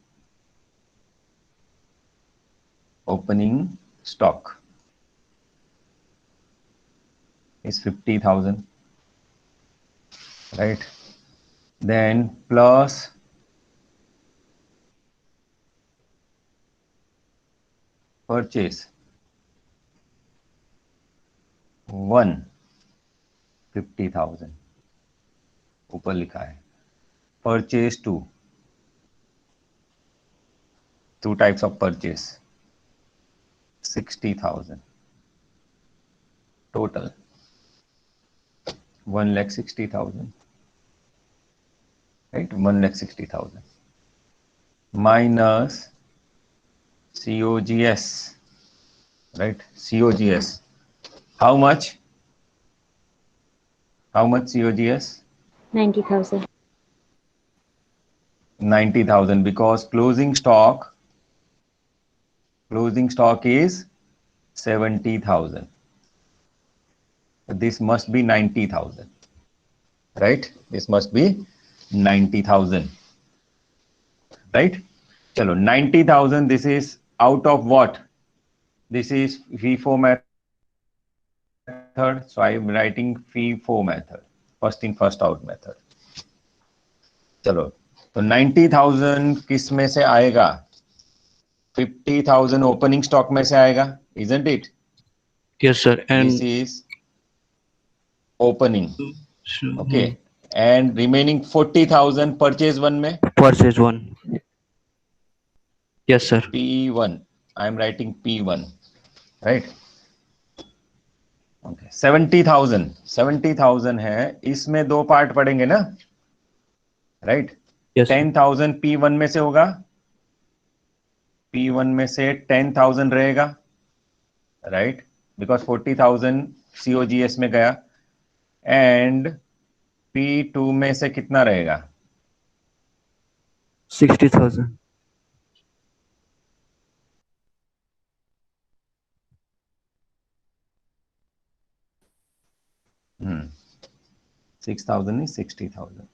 Opening stock is 50,000. Right. Then plus purchase 1, 50,000. ऊपर लिखा है. Purchase 2. 2 types of purchase. 60,000. Total 1,60,000. Right, 1,60,000 minus COGS. Right, COGS. How much? How much COGS? 90,000. 90,000 because closing stock is 70,000. This must be 90,000. Right? This must be 90,000. Right? Chalo, 90,000. This is out of what? This is FIFO method. So I am writing FIFO method. First in first out method. चलो तो 90,000 किस में से आएगा? 50,000 opening stock में से आएगा, isn't it? Yes, sir. And This is opening. so, Okay. And remaining 40,000 purchase 1 में? purchase 1. Yes, sir. P1. I am writing P1. Right? Okay. 70,000 है, इसमें 2 पार्ट पड़ेंगे ना? Right? Yes. 10,000 P1 में से होगा. P1 में से 10,000 रहेगा. Right? Because 40,000 COGS में गया. And P2 में से कितना रहेगा? 60,000. Hmm. 6,000 is 60,000.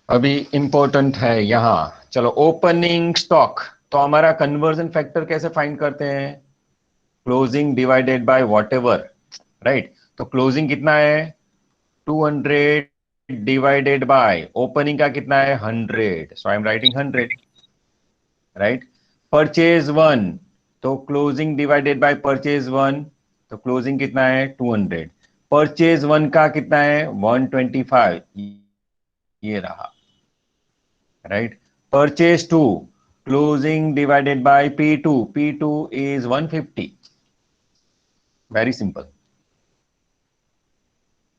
अभी इंपॉर्टेंट है यहां, चलो ओपनिंग स्टॉक. तो हमारा कन्वर्जन फैक्टर कैसे फाइंड करते हैं? Closing divided by whatever. Right. तो क्लोजिंग कितना है 200 डिवाइडेड बाय ओपनिंग का कितना है 100, so I am writing 100, right. Purchase 1, तो क्लोजिंग डिवाइडेड बाय परचेज 1, तो क्लोजिंग कितना है 200। परचेज 1 का कितना है 125, ये रहा, right. Purchase 2, closing divided by P2, P2 is 150, very simple.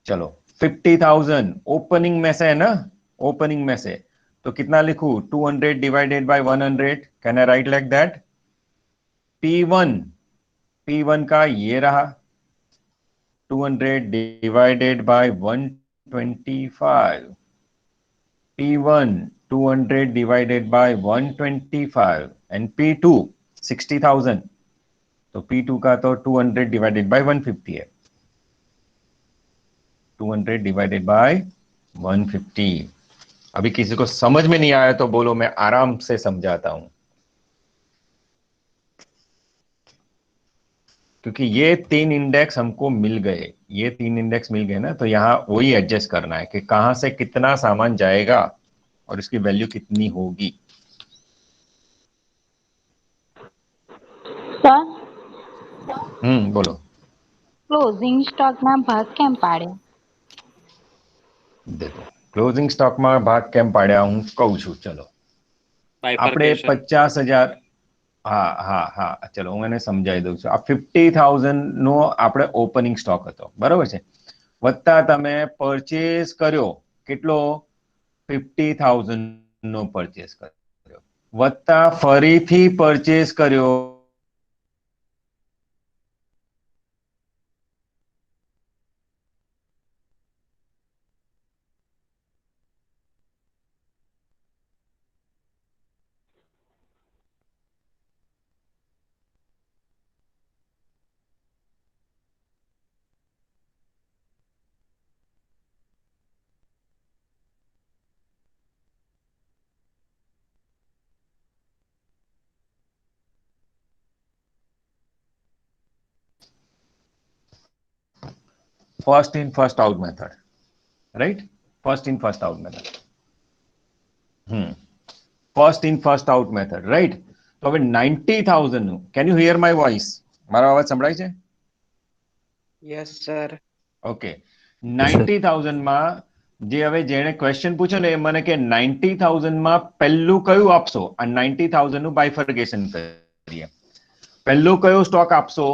चलो 50,000 ओपनिंग में से है ना, ओपनिंग में से, तो कितना लिखूं 200 divided by 100, can I right like that. P1, P1 का ये रहा 200 divided by 125, P1 200 divided by 125 and P2 60,000, तो P2 का तो 200 डिवाइडेड बाय 150 है, 200 डिवाइडेड बाय 150। अभी किसी को समझ में नहीं आया तो बोलो, मैं आराम से समझाता हूं, क्योंकि ये 3 इंडेक्स हमको मिल गए, ये 3 इंडेक्स मिल गए ना, तो यहां वही एडजस्ट करना है कि कहां से कितना सामान जाएगा और इसकी वैल्यू कितनी होगी। સર बोलो। ક્લોઝિંગ સ્ટોકના ભાગ કેમ પાડે? देखो क्लोजिंग स्टॉक में भाग केम पाड्या हूं कहूं छू, चलो આપણે 50,000, હા હા હા ચલો હું એને સમજાવી દઉં છું। આ 50,000 નો આપણે ઓપનિંગ સ્ટોક હતો, બરોબર છે, વત્તા તમે પરચેસ કર્યો કેટલો 50,000 નો પરચેસ કર્યો, વત્તા ફરીથી પરચેસ કર્યો first in first out method, right, first in first out method, first in first out method, right. तो હવે 90,000 નું, can you hear my voice, મારો અવાજ સંભળાય છે? Yes sir. ઓકે, 90,000 માં જે હવે જેણે ક્વેશ્ચન પૂછ્યો ને એ મને કે 90,000 માં પહેલું કયું આપશો, આ 90,000 નું બાયફર્ગેશન કરીએ, પહેલો કયો સ્ટોક આપશો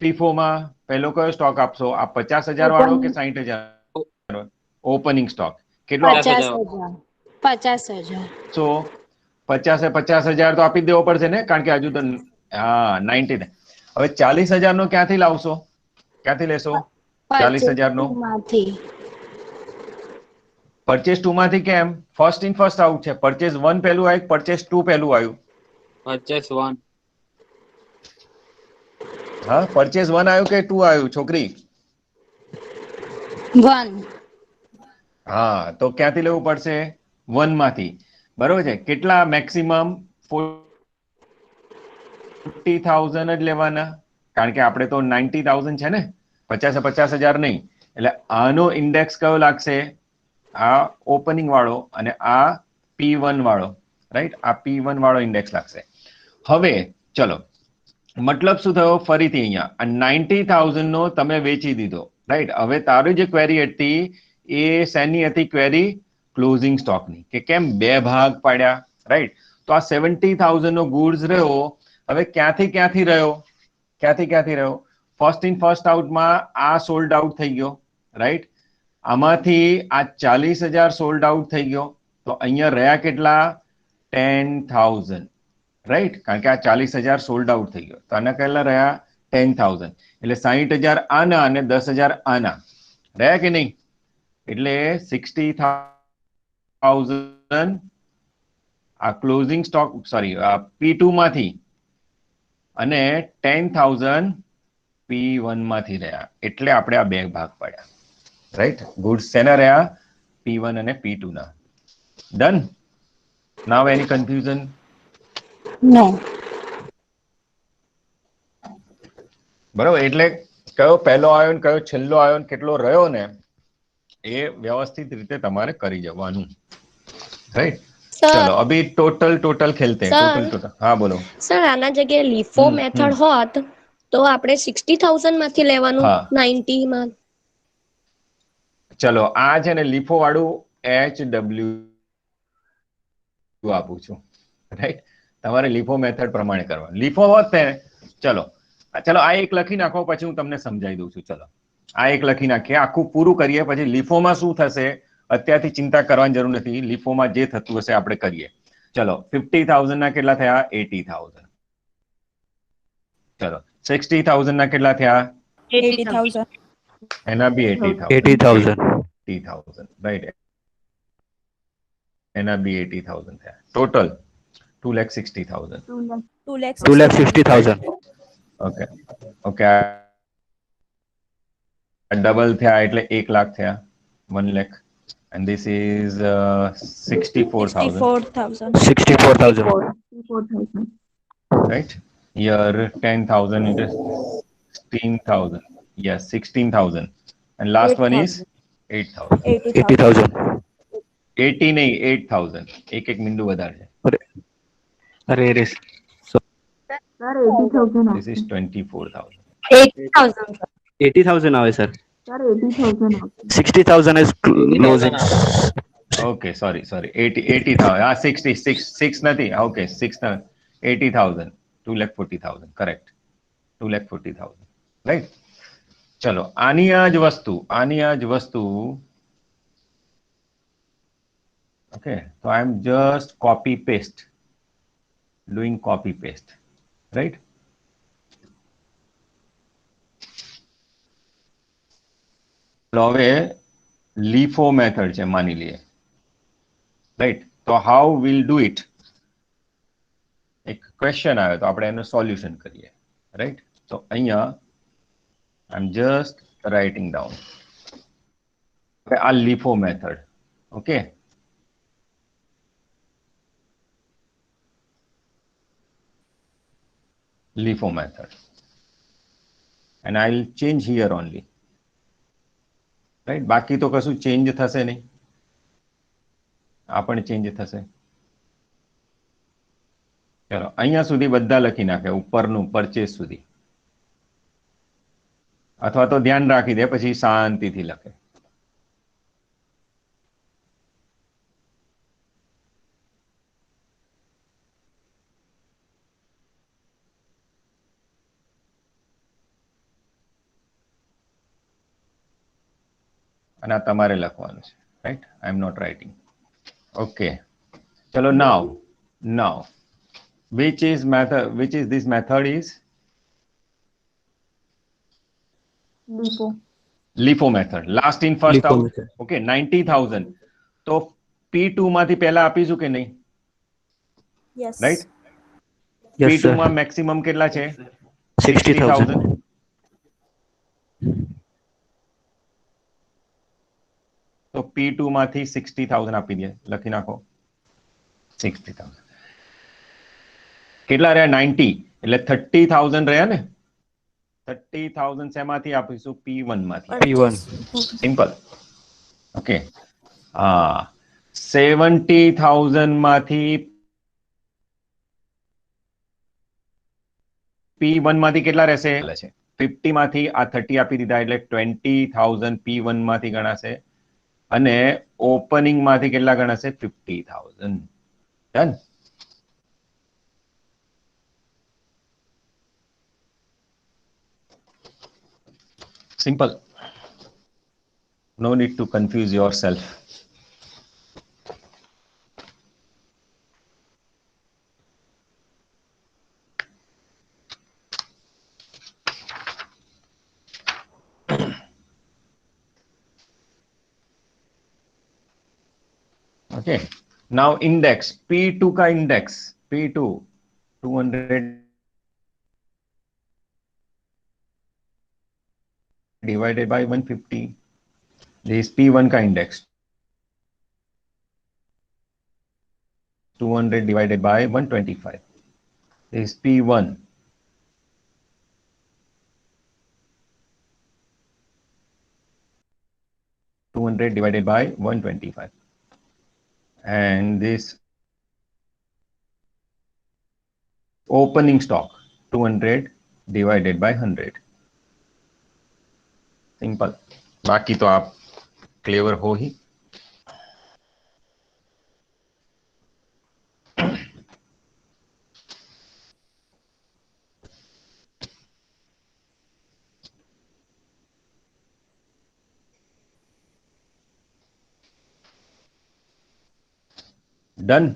FIFO માં, પહેલો કયો સ્ટોક આપશો, આ 50,000 વાળો કે 60,000 ઓપનિંગ સ્ટોક, કેટલો 50,000 50,000 આપશો? 50,000 તો આપી જ દેવો પડશે ને, કારણ કે હજુ તો હા 90 ને, હવે 40,000 નો ક્યાંથી લાવશો, ક્યાંથી લેશો 40,000 નો? માંથી પરચેસ 2 માંથી, કેમ ફર્સ્ટ ઇન ફર્સ્ટ આઉટ છે, પરચેસ 1 પહેલું આવ્યું, પરચેસ 2 પહેલું આવ્યું, પરચેસ 1 હા પરચેસ 1 આવ્યું કે 2 આવ્યું છોકરી? 1 હા તો ક્યાંથી લેવું પડશે 1 માંથી, બરોબર છે, કેટલા મેક્સિમમ 40,000 જ લેવાના, કારણ કે આપણે તો 90,000 છે ને, 50,000 નહીં, એટલે આનો ઇન્ડેક્સ કયો લાગશે, આ ઓપનિંગ વાળો અને આ P1 વાળો, રાઈટ, આ P1 વાળો ઇન્ડેક્સ લાગશે। હવે ચલો મતલબ શું થયો, ફરીથી અહીંયા આ 90,000 નો તમે વેચી દીધો, રાઈટ। હવે તારી જે ક્વેરી હતી એ શેની હતી ક્વેરી, ક્લોઝિંગ સ્ટોકની, કે કેમ બે ભાગ પાડ્યા, રાઈટ। તો આ 70,000 નો ગુડ્સ રહ્યો, હવે ક્યાંથી રહ્યો, ફર્સ્ટ ઇન ફર્સ્ટ આઉટમાં આ સોલ્ડ આઉટ થઈ ગયો, રાઈટ, આમાંથી આ 40,000 સોલ્ડ આઉટ થઈ ગયો, તો અહીંયા રહ્યા કેટલા 10,000, રાઈટ, કારણ કે આ 40,000 સોલ્ડ આઉટ થઈ ગયો, તો આના કેટલા રહ્યા 10,000, એટલે 60,000 આના અને 10,000 આના રહ્યા કે નહીં, એટલે 60,000 આ ક્લોઝિંગ સ્ટોક સોરી P2 માંથી અને 10,000 P1 માંથી રહ્યા, એટલે આપણે આ બે ભાગ પાડ્યા, રાઈટ। ગુડ્સ શેના રહ્યા P1 અને P2 ના। ડન, નાવ એની કન્ફ્યુઝન? નો બરોબર, એટલે કયો પહેલો આવ્યો ને કયો છેલ્લો આવ્યો ને કેટલો રહ્યો ને એ વ્યવસ્થિત રીતે તમારે કરી જવાનું, રાઈટ? ચલો અભી ટોટલ ખેલતે हैं, ટોટલ હા બોલો સર આના જગ્યાએ લીફો મેથડ હોત તો આપણે 60,000 માંથી લેવાનું હા 90 માં. ચલો આ છે ને લીફો વાળું HW આપું છું, રાઈટ? તમારે લીફો મેથડ પ્રમાણે કરવાનું. લીફો હોત ને, ચલો ચલો આ એક લખી નાખો પછી હું તમને સમજાવી દઉં છું. ચલો આ એક લખી નાખીએ, આખું પૂરું કરીએ પછી લીફોમાં શું થશે અત્યારથી ચિંતા કરવાની જરૂર નથી. લીફોમાં જે થતું હશે આપણે કરીએ. ચલો 50,000 ના કેટલા થયા? 80,000. ચલો 60,000 ના કેટલા થયા? 80,000. એના બી 80,000. 80,000. રાઈટ, એના બી 80,000 થયા. ટોટલ 2,60,000. 2,60,000. ઓકે ઓકે, ડબલ થયા એટલે 1 લાખ થયા, 1 lakh. and this is 64,000, 64,000. right? Here 10,000 into 16,000, yes 16,000, and last one is 8,000. 80,000. 80 नहीं 8,000, एक एक बिंदु વધારે છે. अरे अरे This is 24,000. 80,000 sir. 80,000 આવે sir. 60,000 is closing. Okay, sorry 80,000. Ah, 6 નથી. Okay, 80,000, 2,40,000, correct. 2,40,000, right? ચલો આની આ જ વસ્તુ okay, so I am just doing copy paste, right? હવે LIFO મેથડ છે માની લઈએ, રાઈટ? તો હાઉ વિલ ડુ ઇટ? એક ક્વેશ્ચન આવે તો આપણે એનું સોલ્યુશન કરીએ, રાઈટ? તો અહીંયા આઈ એમ જસ્ટ રાઇટિંગ ડાઉન આ LIFO method. Okay, LIFO method, and I'll change here only, right? બાકી તો કશું ચેન્જ થશે નહીં, આ પણ ચેન્જ થશે. ચલો અહીંયા સુધી બધા લખી નાખે, ઉપરનું પરચેસ સુધી, અથવા તો ધ્યાન રાખી દે પછી શાંતિથી લખે. અને આ તમારે લખવાનું છે, right? I am not writing. Okay, ચલો now which is this method is LIFO method, last in first LIFO out. method. Okay, 90,000 તો P2 માંથી પહેલા આપીશું કે નહીં, Yes. Right? Yes P2 sir. માં મેક્સિમમ કેટલા છે? 60,000. તો P2 માંથી 60,000 આપી દે, લખી નાખો 60,000. કેટલા રહ્યા? 90, એટલે 30,000 રહ્યા ને. 30,000 શેમાંથી આપીશું? P1 માંથી. P1. સિમ્પલ. ઓકે, હા 70,000 માંથી P1 માંથી કેટલા રહેશે? 50 માંથી આ 30 આપી દીધા એટલે 20,000 P1 માંથી ગણાશે, અને ઓપનિંગ માંથી કેટલા ગણાશે? 50,000. Done. Simple. No need to confuse yourself. Okay. Now index P2 का index P2 200 divided by 150. This is P1 का index 200 divided by 125. This is P1. 200 divided by 125. And this opening stock 200 divided by 100. Simple. बाकी तो आप clever हो ही. Done.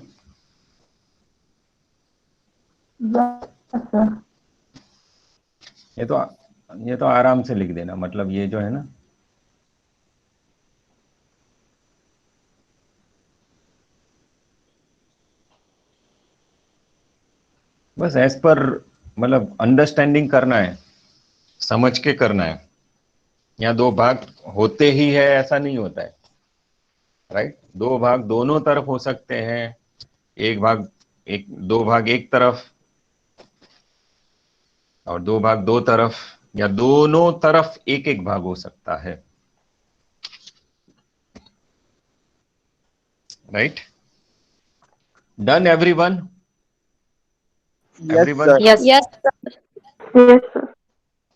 ये तो आराम से लिख देना. मतलब ये जो है ना, बस एज पर मतलब अंडरस्टैंडिंग करना है, समझ के करना है. यहाँ दो भाग होते ही है ऐसा नहीं होता है, राइट. दो भाग दोनों तरफ हो सकते हैं. दो भाग एक तरफ और दो भाग दो तरफ, या दोनों तरफ एक एक भाग हो सकता है, right. Done everyone. Yes, sir. Yes.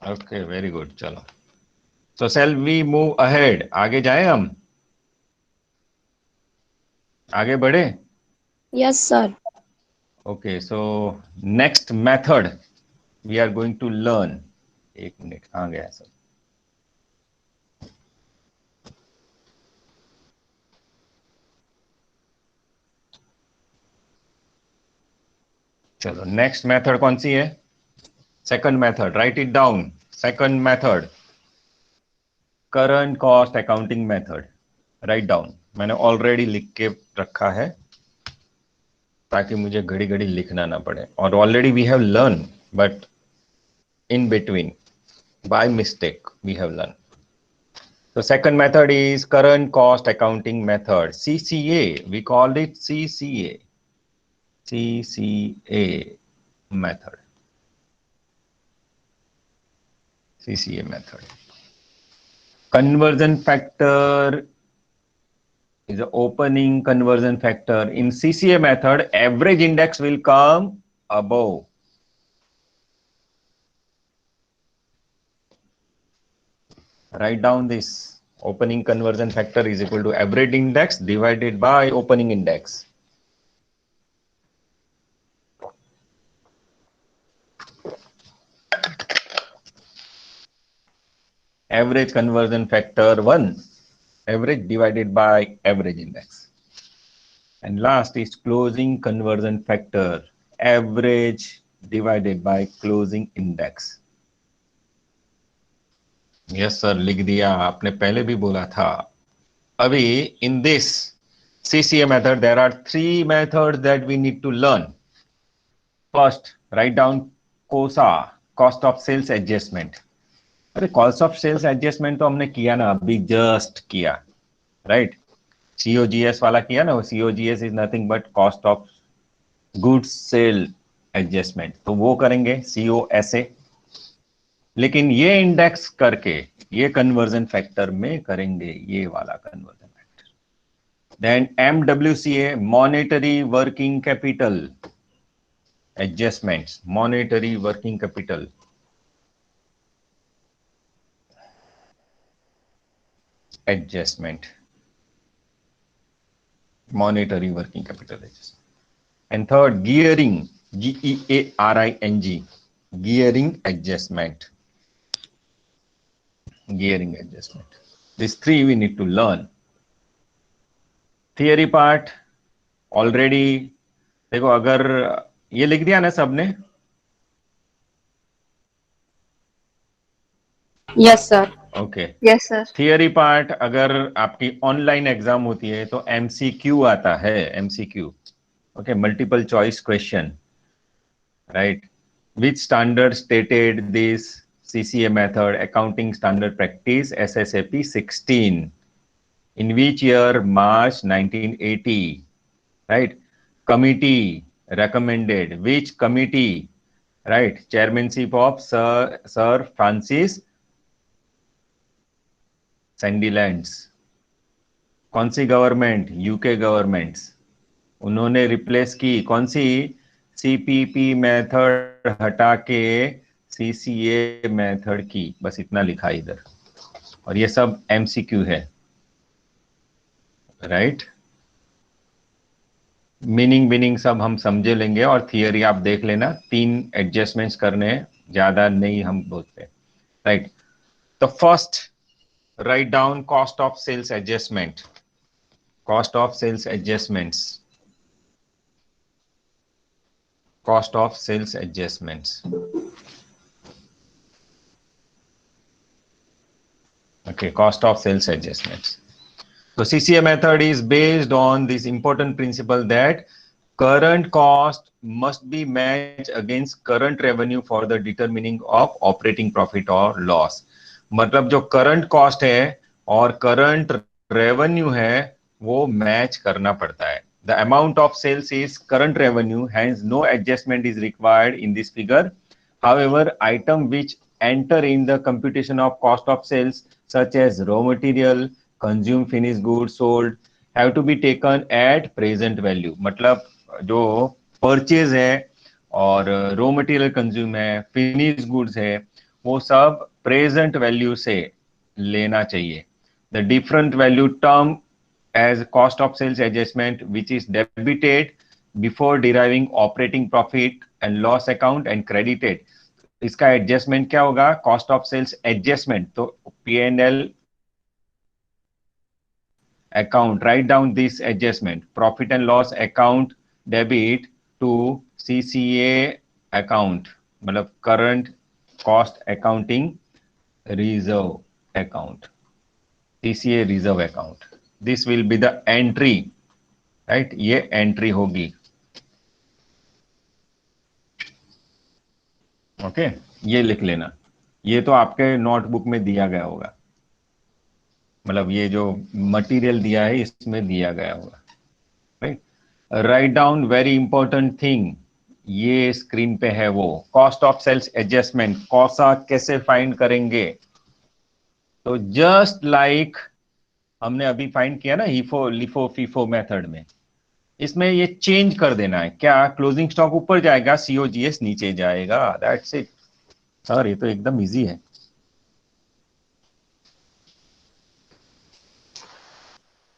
Okay, very good. चलो, so shall we move ahead. आगे जाएं हम, आगे बढ़े. Yes, sir. Okay, so next method we are going to learn. एक मिनट, कहाँ गया सर. चलो, नेक्स्ट मेथड कौन सी है? Second method. Write it down. Second method, current cost accounting method. Write down. मैंने ऑलरेडी लिख के रखा है ताकि मुझे घड़ी घड़ी लिखना ना पड़े. और already we have learn, but in between by mistake we have learned. So second method is current cost accounting method, CCA. We called it CCA method. CCA method. Conversion factor is the opening conversion factor. In CCA method, average index will come above. Write down this. Opening conversion factor is equal to average index divided by opening index. Average conversion factor 1, average divided by average index. And last is closing conversion factor, average divided by closing index. Yes sir, लिख दिया. आपने पहले भी बोला था. अभी in this CCA method there are 3 methods that we need to learn. First, write down COSA, cost of sales adjustment. अरे cost of sales adjustment तो हमने किया ना, अभी जस्ट किया, राइट. COGS वाला किया ना. COGS is nothing but cost of goods sale adjustment. तो वो करेंगे COSA. लेकिन ये इंडेक्स करके ये कन्वर्जन फैक्टर में करेंगे, ये वाला conversion factor. Then MWCA, monetary working capital adjustments. Monetary working capital adjustment. Monetary working capital adjustment. And third, gearing, GEARING, gearing adjustment. Gearing adjustment. These 3 we need to learn. Theory part already. देखो, अगर ये लिख दिया ना सबने. Yes, sir. Okay. Yes, sir. Theory part अगर आपकी online exam होती है तो MCQ आता है. MCQ, okay, multiple choice question, right. Which standard stated this CCA method accounting standard practice SSAP 16 in which year? March 1980, right. Committee recommended. Which committee? Right, chairmanship of Sir Francis Sandilands. कौन सी government? UK governments, उन्होंने replace की कौन सी? CPP method हटा के CCA method की। बस इतना लिखा इधर, और ये सब एमसीक्यू है, राइट? मीनिंग सब हम समझे लेंगे, और थियरी आप देख लेना। 3 एडजस्टमेंट्स करने हैं, ज्यादा नहीं हम बोलते, राइट? तो first, write down cost of sales adjustment. Cost of sales adjustments, cost of sales adjustments. Okay, cost of sales adjustments. So CCA method is based on this important principle that current cost must be matched against current revenue for the determining of operating profit or loss. मतलब जो current cost है और current revenue है वो match करना पड़ता है. The amount of sales is current revenue, hence no adjustment is required in this figure. However, item which enter in the computation of cost of sales, such as raw material, consumed finished goods sold, have to be taken at present value. मतलब जो purchase है और raw material consume है, finished goods है, वो सब present value से लेना चाहिए. The different value term as cost of sales adjustment, which is debited before deriving operating profit and loss account and credited. इसका एडजस्टमेंट क्या होगा? Cost of sales adjustment. तो P&L account, write down this adjustment. Profit and loss account debit to CCA account, मतलब current cost accounting reserve account, CCA reserve account. This will be the entry, right? ये entry होगी. Okay, ये लिख लेना. ये तो आपके नोटबुक में दिया गया होगा, मतलब ये जो मटेरियल दिया है इसमें दिया गया होगा, right? Write down very important thing, ये स्क्रीन पे है वो cost of sales adjustment. COSA कैसे फाइंड करेंगे? तो जस्ट लाइक हमने अभी फाइंड किया ना हीफो लिफो फीफो मेथड में, इसमें ये चेंज कर देना है. क्या? क्लोजिंग स्टॉक ऊपर जाएगा, सीओजीएस नीचे जाएगा. दैट्स इट सर, ये तो एकदम इजी है.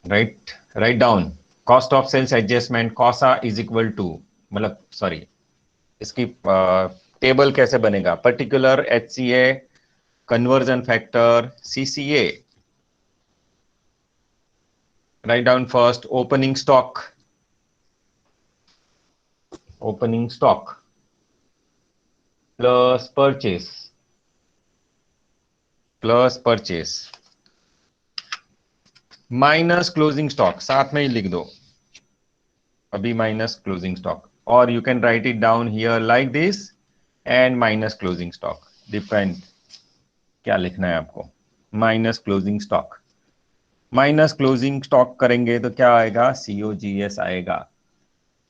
Write down cost of sales adjustment, COSA is equal to, मतलब सॉरी, इसकी टेबल कैसे बनेगा? Particular HCA, conversion factor, CCA. Write down first opening stock, opening stock plus purchase minus closing stock. साथ में ही लिख दो अभी, माइनस क्लोजिंग स्टॉक, और you can write it down here like this, and minus closing stock. Depend क्या लिखना है आपको. Minus closing stock, minus closing stock करेंगे तो क्या आएगा? सीओजीएस आएगा.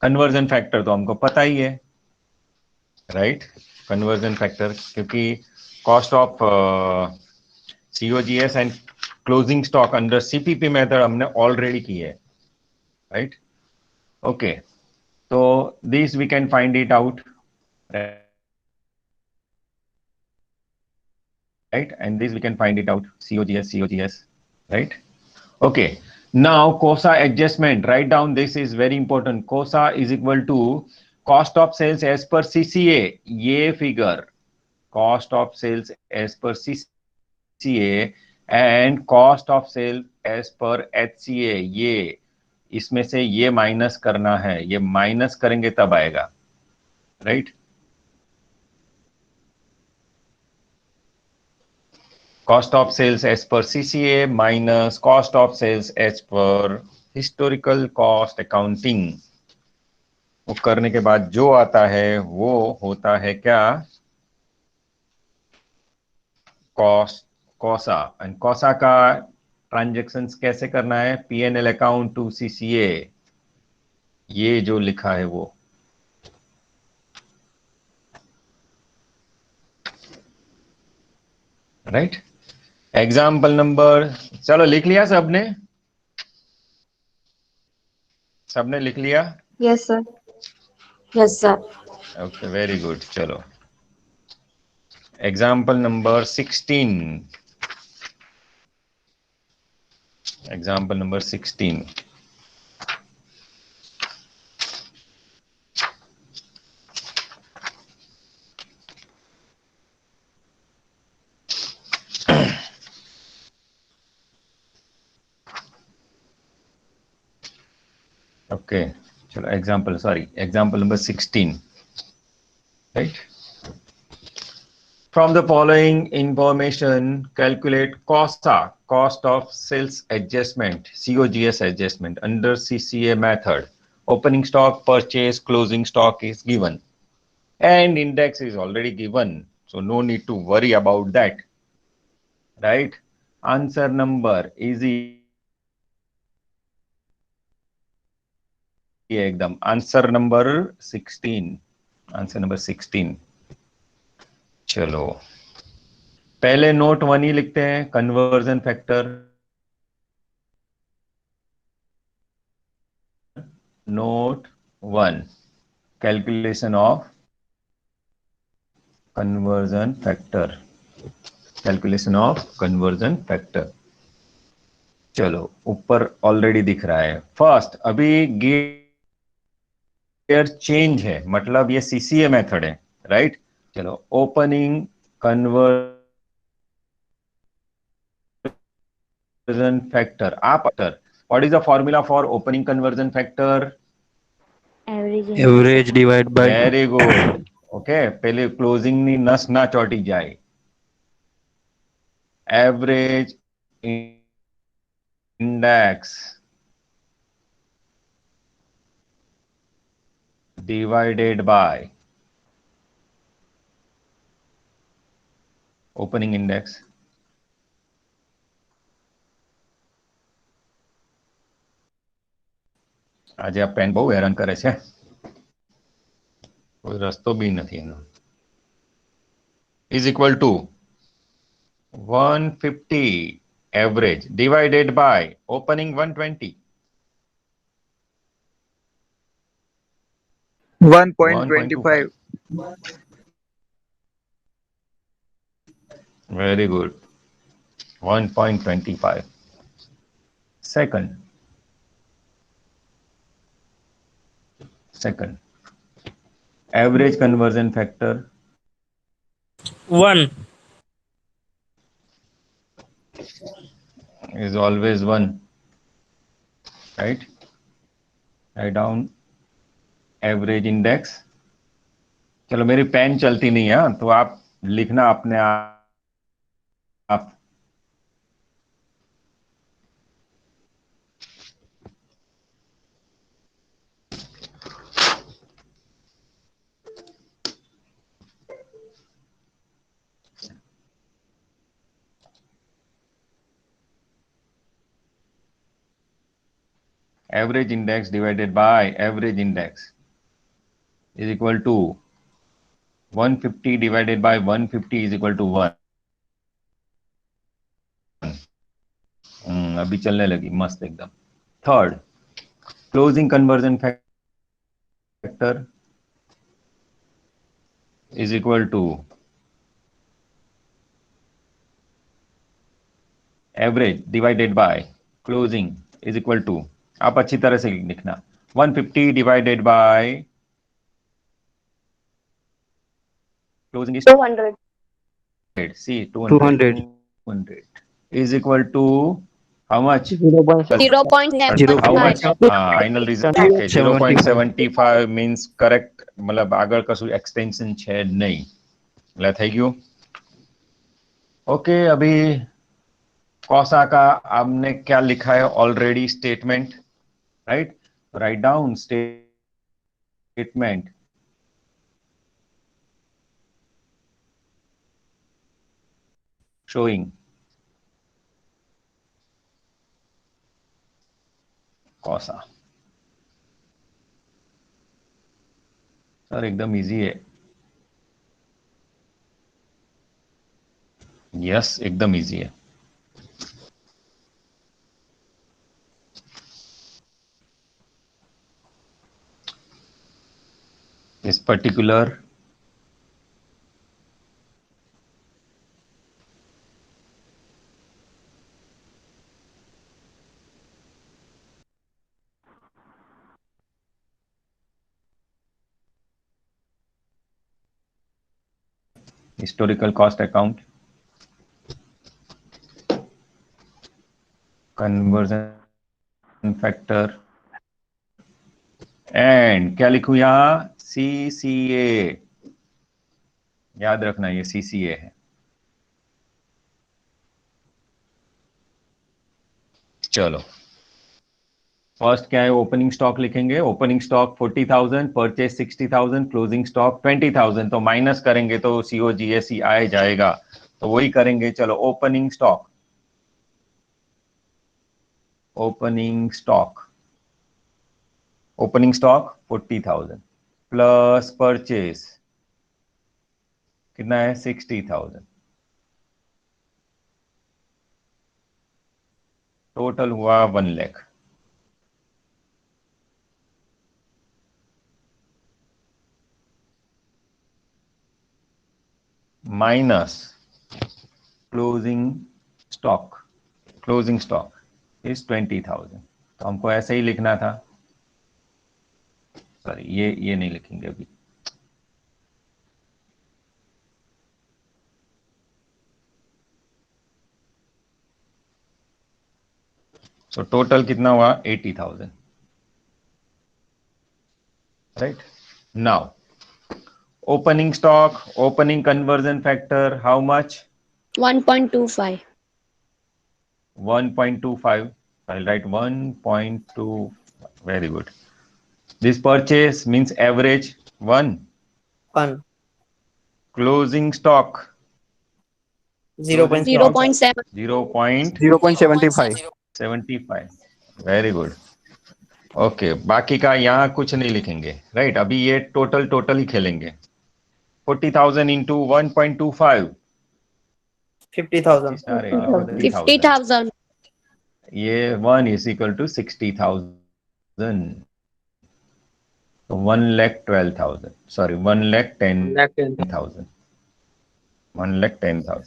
कन्वर्जन फैक्टर तो हमको पता ही है, राइट? कन्वर्जन फैक्टर, क्योंकि cost of COGS and closing stock under CPP method हमने ऑलरेडी की है, राइट? ओके, तो this we can find it out, right? And this we can find it out, COGS, right? Okay, now COSA adjustment, write down, this is very important. COSA is equal to cost of sales as per CCA. ये figure cost of sales as per CCA and cost of sales as per HCA. ये इसमें से ये minus करना है, ये minus करेंगे तब आएगा, right? Cost of sales as per CCA minus cost of sales as per historical cost accounting. वो करने के बाद जो आता है वो होता है क्या? कॉसा. एंड कॉसा का ट्रांजैक्शंस कैसे करना है? P&L अकाउंट टू CCA, ये जो लिखा है वो, राइट? एग्जाम्पल नंबर, चलो लिख लिया सबने? सबने लिख लिया? Yes sir. Yes sir. Okay, very good. चलो example number 16। Example number 16। Okay, चलो example number 16, right? From the following information, calculate COSA, cost of sales adjustment, COGS adjustment under CCA method. Opening stock, purchase, closing stock is given, and index is already given, so no need to worry about that, right? Answer number easy एकदम। Answer number 16। Answer number 16। चलो पहले note 1 ही लिखते हैं, conversion factor. Note 1, calculation of conversion factor. Calculation of conversion factor. चलो ऊपर already दिख रहा है। फर्स्ट, अभी गियर चेंज है, मतलब ये सीसीए मेथड है, राइट? चलो opening conversion factor. What is the formula for opening conversion factor? Average divide by very good. Okay, पहले क्लोजिंग ની નસ ના ચોટી જાય। Average index divided by opening index। આજે આ પેન બહુ હેરાન કરે છે, કોઈ રસ્તો બી નથી એનો। is equal to 150 average divided by opening 120। 1.25. Very good, 1.25। second average conversion factor 1. is always 1, right? Write down average index। चलो मेरी पेन चलती नहीं है, तो आप लिखना अपने आप। Average index divided by average index is equal to 150 divided by 150 is equal to 1। अभी चलने लगी मस्त एकदम। Third, closing conversion factor is equal to average divided by closing is equal to, आप अच्छी तरह से लिखना, 150 divided by closing is 200. see 200 is equal to how much? 0.75. How much? Final result okay, 0.75 means correct, मतलब આગળ કશું extension છે નહીં, એટલે થઈ ગયું। ओके, अभी कॉसा का हमने क्या लिखा है already? Statement, right? Write down statement. Showing COSA. Sir एकदम इजी है। यस, एकदम इजी है। this particular historical cost account, conversion factor, and क्या लिखूं यहां? CCA, याद रखना ये CCA है। चलो फर्स्ट क्या है? ओपनिंग स्टॉक लिखेंगे। Opening stock 40,000, purchase 60,000, closing stock 20,000। तो माइनस करेंगे तो COGS आ जाएगा, तो वही करेंगे। चलो opening stock, opening stock 40,000 plus purchase कितना है? 60,000। टोटल हुआ 1 lakh. Minus closing stock, closing stock is 20,000। तो हमको ऐसे ही लिखना था, सॉरी ये नहीं लिखेंगे अभी। सो टोटल कितना हुआ? 80,000, right. Now opening stock, opening conversion factor how much? 1.25. 1.25. I'll write 1.2. Very good. This purchase means average 1. 1. Closing stock 0.7. 0.75. 0.75. Very good. Okay, बाकी का यहाँ कुछ नहीं लिखेंगे, राइट। अभी ये टोटल ही खेलेंगे। 40,000 इंटू 1.25, 50,000. 50,000. ये 1 इज इक्वल टू 60,000। तो 1,12,000, sorry 1,10,000, 1,10,000।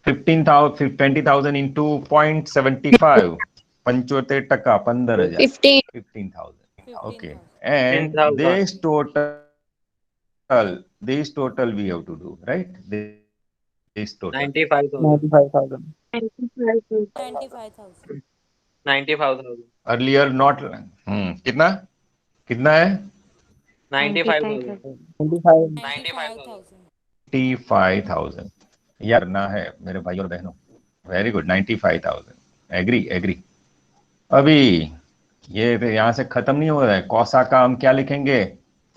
20,000 into 0.75, 75%, 15,000। 15,000, okay। And 15,000. this total we have to do, right? This total 95,000. 95,000. 95,000. earlier not कितना है? 95,000. 95,000 यार ना है मेरे भाई और बहनों। Very good, 95,000। एग्री। अभी ये यहां से खत्म नहीं हो रहा है। कौसा का हम क्या लिखेंगे?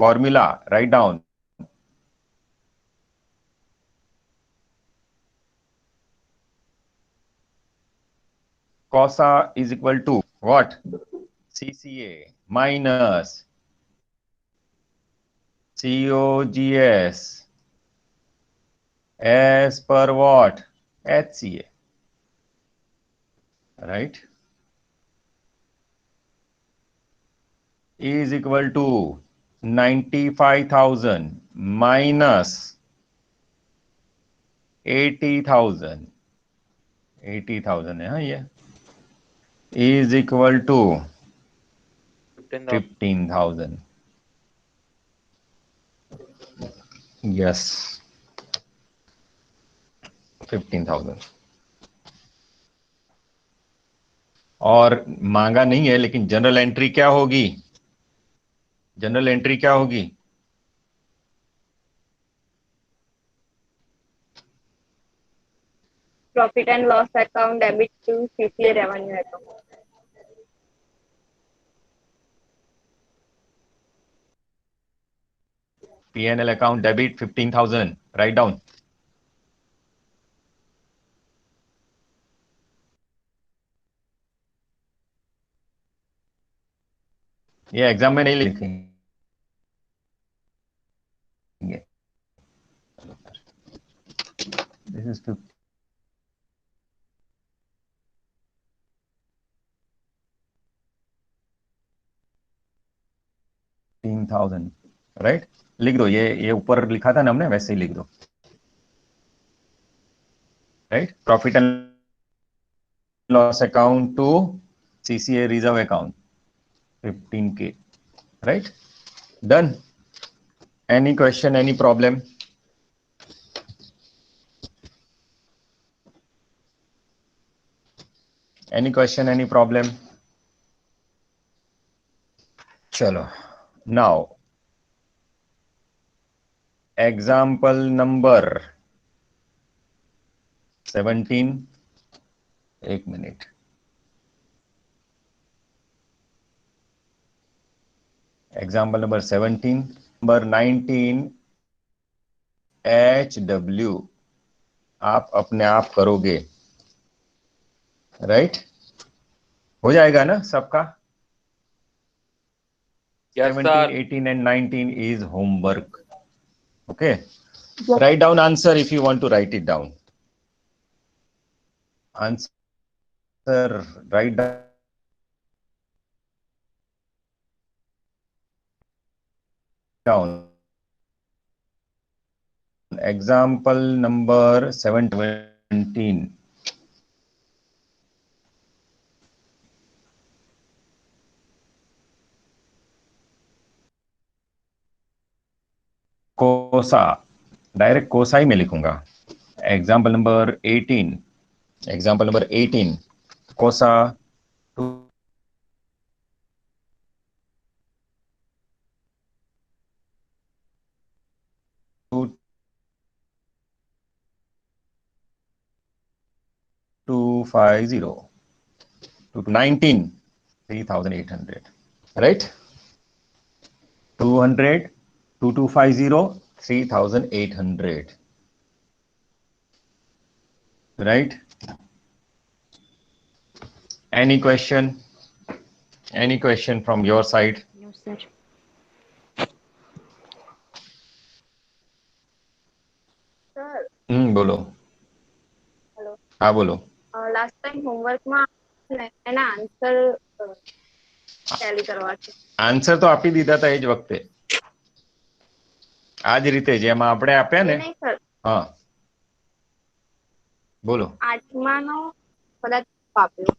Formula write down. COSA is equal to what? CCA minus COGS as per what? HCA, right? Is equal to 95,000 minus 80,000, 80,000 है हाँ ये, is equal to 15,000। yes, 15,000। और मांगा नहीं है, लेकिन जनरल एंट्री क्या होगी? जनरल एंट्री क्या होगी? Profit and loss account debit to CCA revenue account. P&L account debit 15,000, write down। ये एग्जाम में नहीं लिखेंगे। This is 50। 16,000, राइट। लिख दो, ये ऊपर लिखा था ना हमने, वैसे ही लिख दो, right. Profit and loss account to CCA reserve account 15K, right? Done. Any question, any problem? Any question, any problem? Chalo. Now, example number 17. एक minute. Example number 17. Number 19. HW. आप अपने आप करोगे, राइट? हो जाएगा ना सबका? Yes, 17, sir. 18 and 19 is homework. Okay. Write down answer if you want to write it down. Answer, write down. Example number 17. कोसा, डायरेक्ट कोसा ही में लिखूंगा। एग्जाम्पल नंबर 18, एग्जाम्पल नंबर 18, कोसा 2250 to 19, 3,800, right? 200, 2250, 3,800, right? Any question? Any question from your side? No, sir. Sir બોલો. Hello, હા બોલો. Last time હોમવર્કમાં એના answer Tally કરવા છે. આન્સર તો આપી દીધા હતા એ જ વખતે, આ જ રીતે જેમાં આપણે આપ્યા એ ને. નહીં સર, હા બોલો. 8માનો કદાચ આપ્યો.